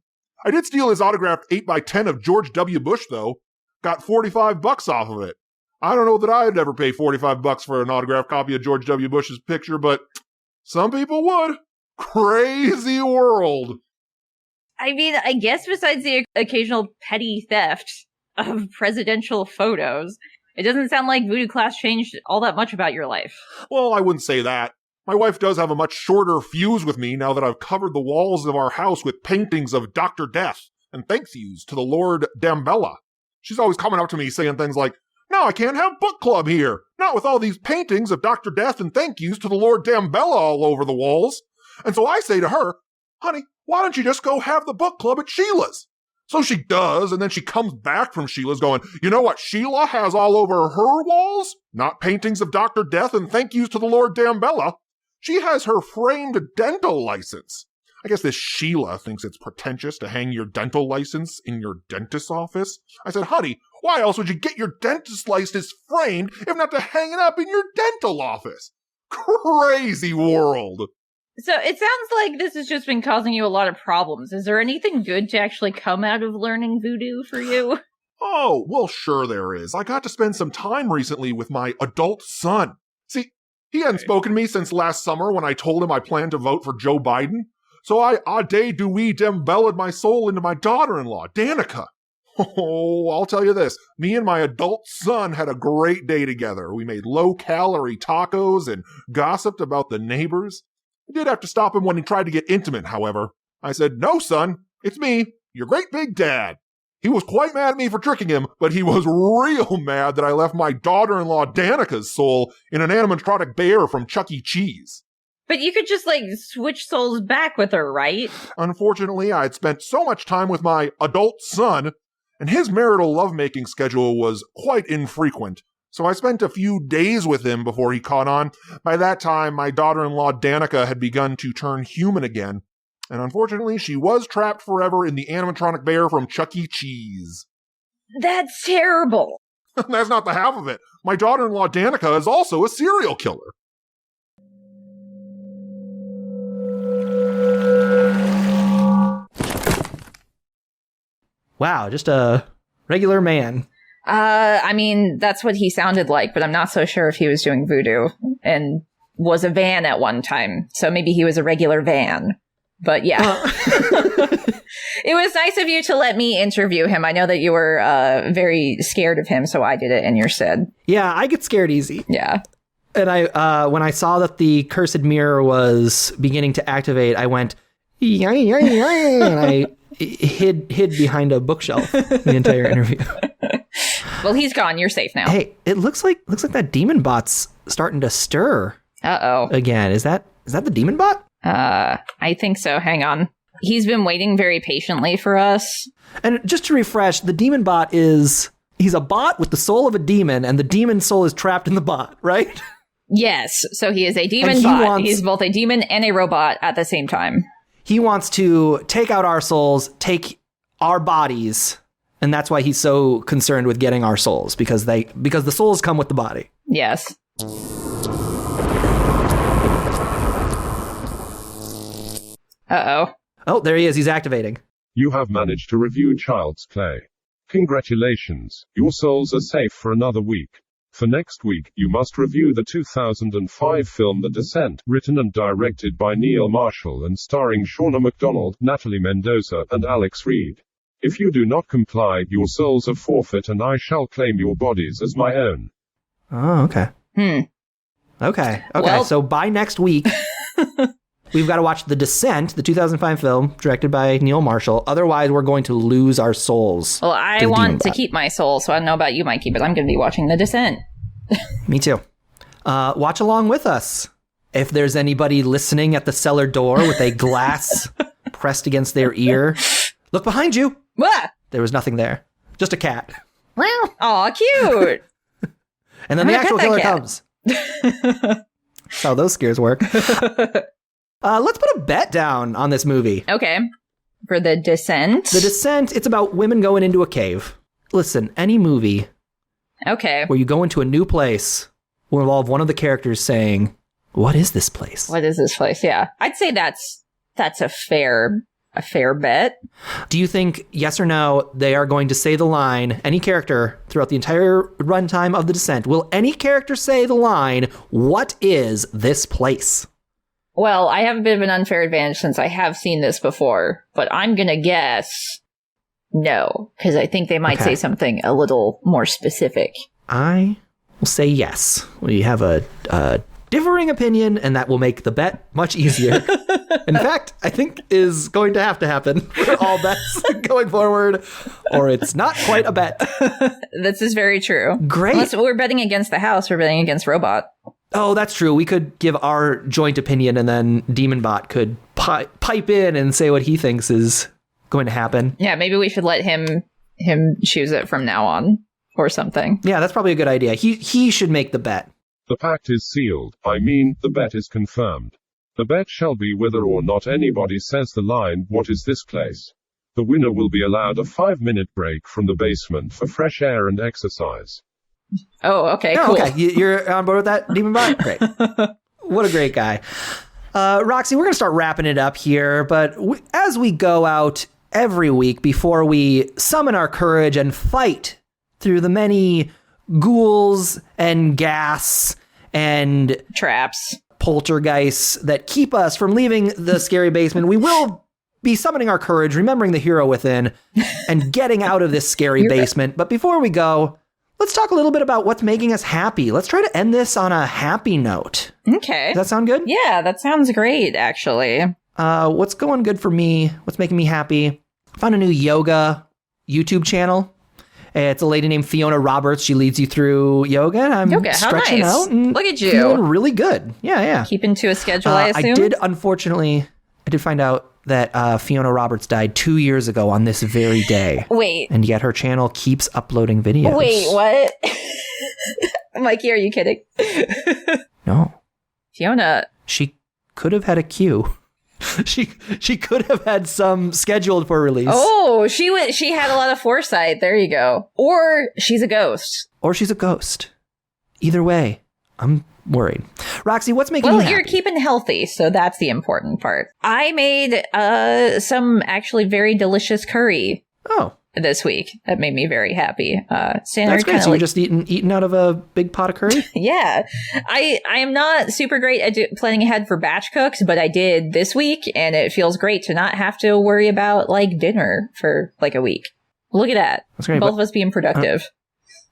I did steal his autographed 8x10 of George W. Bush, though. Got $45 off of it. I don't know that I'd ever pay $45 for an autographed copy of George W. Bush's picture, but some people would. Crazy world. I mean, I guess besides the occasional petty theft of presidential photos, It doesn't sound like voodoo class changed all that much about your life. Well, I wouldn't say that. My wife does have a much shorter fuse with me now that I've covered the walls of our house with paintings of Dr. Death and thank yous to the Lord Dambella. She's always coming up to me saying things like, "No, I can't have book club here. Not with all these paintings of Dr. Death and thank yous to the Lord Dambella all over the walls." And so I say to her, "Honey, why don't you just go have the book club at Sheila's?" So she does, and then she comes back from Sheila's going, "You know what Sheila has all over her walls? Not paintings of Dr. Death and thank yous to the Lord Dambella. She has her framed dental license." I guess this Sheila thinks it's pretentious to hang your dental license in your dentist's office. I said, "Honey, why else would you get your dentist license framed if not to hang it up in your dental office?" Crazy world. So it sounds like this has just been causing you a lot of problems. Is there anything good to actually come out of learning voodoo for you? Oh, well, sure there is. I got to spend some time recently with my adult son. See, he hadn't spoken to me since last summer when I told him I planned to vote for Joe Biden. So I ade Dewey Dembelled my soul into my daughter-in-law, Danica. Oh, I'll tell you this. Me and my adult son had a great day together. We made low-calorie tacos and gossiped about the neighbors. I did have to stop him when he tried to get intimate, however. I said, "No, son, it's me, your great big dad." He was quite mad at me for tricking him, but he was real mad that I left my daughter-in-law Danica's soul in an animatronic bear from Chuck E. Cheese. But you could just, switch souls back with her, right? Unfortunately, I had spent so much time with my adult son, and his marital lovemaking schedule was quite infrequent. So I spent a few days with him before he caught on. By that time, my daughter-in-law Danica had begun to turn human again. And unfortunately, she was trapped forever in the animatronic bear from Chuck E. Cheese. That's terrible. That's not the half of it. My daughter-in-law Danica is also a serial killer. Wow, just a regular man. I mean, that's what he sounded like, but I'm not so sure if he was doing voodoo and was a van at one time. So maybe he was a regular van. But yeah. It was nice of you to let me interview him. I know that you were very scared of him, so I did it in your stead. Yeah, I get scared easy. Yeah. And I, when I saw that the cursed mirror was beginning to activate, I went, "Yay, yay, yay," and I hid behind a bookshelf the entire interview. Well, he's gone. You're safe now. Hey, it looks like that DemonBot's starting to stir. Uh-oh. Again, is that the DemonBot? I think so. Hang on. He's been waiting very patiently for us. And just to refresh, the DemonBot he's a bot with the soul of a demon, and the demon soul is trapped in the bot, right? Yes. So he is a demon bot. He's both a demon and a robot at the same time. He wants to take out our souls, take our bodies, and that's why he's so concerned with getting our souls, because the souls come with the body. Yes. Uh-oh. Oh, there he is. He's activating. You have managed to review Child's Play. Congratulations, your souls are safe for another week. For next week, you must review the 2005 film The Descent, written and directed by Neil Marshall and starring Shauna MacDonald, Natalie Mendoza, and Alex Reed. If you do not comply, your souls are forfeit and I shall claim your bodies as my own. Oh, okay. Okay, well, so by next week, we've got to watch The Descent, the 2005 film, directed by Neil Marshall. Otherwise, we're going to lose our souls. Well, I want to keep my soul, so I don't know about you, Mikey, but I'm going to be watching The Descent. Me too. Watch along with us. If there's anybody listening at the cellar door with a glass pressed against their ear, look behind you. What? There was nothing there. Just a cat. Aw, cute. And then the actual killer comes. That's how those scares work. Let's put a bet down on this movie. Okay. For The Descent? The Descent, it's about women going into a cave. Listen, any movie where you go into a new place will involve one of the characters saying, "What is this place? What is this place?" Yeah. I'd say that's a fair bet. Do you think, yes or no, they are going to say the line, any character throughout the entire runtime of The Descent, will any character say the line, "What is this place?" Well, I have a bit of an unfair advantage since I have seen this before, but I'm going to guess no, because I think they might say something a little more specific. I will say yes. We have a differing opinion, and that will make the bet much easier. In fact, I think is going to happen for all bets going forward, or it's not quite a bet. This is very true. Great. Unless we're betting against the house, we're betting against Robot. Oh, that's true. We could give our joint opinion, and then DemonBot could pipe in and say what he thinks is going to happen. Yeah, maybe we should let him choose it from now on, or something. Yeah, that's probably a good idea. He should make the bet. The pact is sealed. I mean, the bet is confirmed. The bet shall be whether or not anybody says the line, "What is this place?" The winner will be allowed a 5-minute break from the basement for fresh air and exercise. Oh, okay, Oh, cool. okay. You're on board with that, DemonBot? Great. What a great guy. Roxy, we're going to start wrapping it up here, but as we go out every week before we summon our courage and fight through the many ghouls and gas and Traps. poltergeists that keep us from leaving the scary basement, we will be summoning our courage, remembering the hero within, and getting out of this scary basement. But before we go, let's talk a little bit about what's making us happy. Let's try to end this on a happy note. Okay. Does that sound good? Yeah, that sounds great, actually. What's going good for me? What's making me happy? I found a new yoga YouTube channel. It's a lady named Fiona Roberts. She leads you through yoga, and I'm Yoga, how stretching nice. out and Look at you. feeling really good. Yeah. Keeping to a schedule, I assume? I did find out that Fiona Roberts died 2 years ago on this very day. Wait. And yet her channel keeps uploading videos. Wait, what? Mikey, are you kidding? No. Fiona. She could have had a queue. She could have had some scheduled for release. Oh, she had a lot of foresight. There you go. Or she's a ghost. Or she's a ghost. Either way, I'm worried. Roxy, what's making you happy? You're keeping healthy, so that's the important part. I made some actually very delicious curry this week. That made me very happy. That's great. So you're just eating out of a big pot of curry? Yeah. I am not super great at planning ahead for batch cooks, but I did this week, and it feels great to not have to worry about like dinner for like a week. Look at that. That's great. Both of us being productive.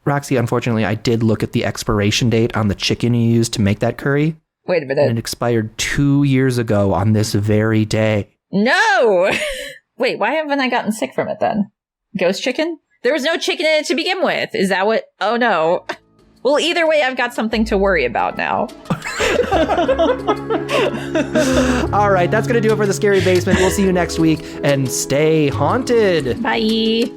Roxy, unfortunately, I did look at the expiration date on the chicken you used to make that curry. Wait a minute. And it expired 2 years ago on this very day. No! Wait, why haven't I gotten sick from it then? Ghost chicken? There was no chicken in it to begin with. Is that what? Oh no. Well, either way, I've got something to worry about now. All right, that's going to do it for the Scary Basement. We'll see you next week, and stay haunted. Bye.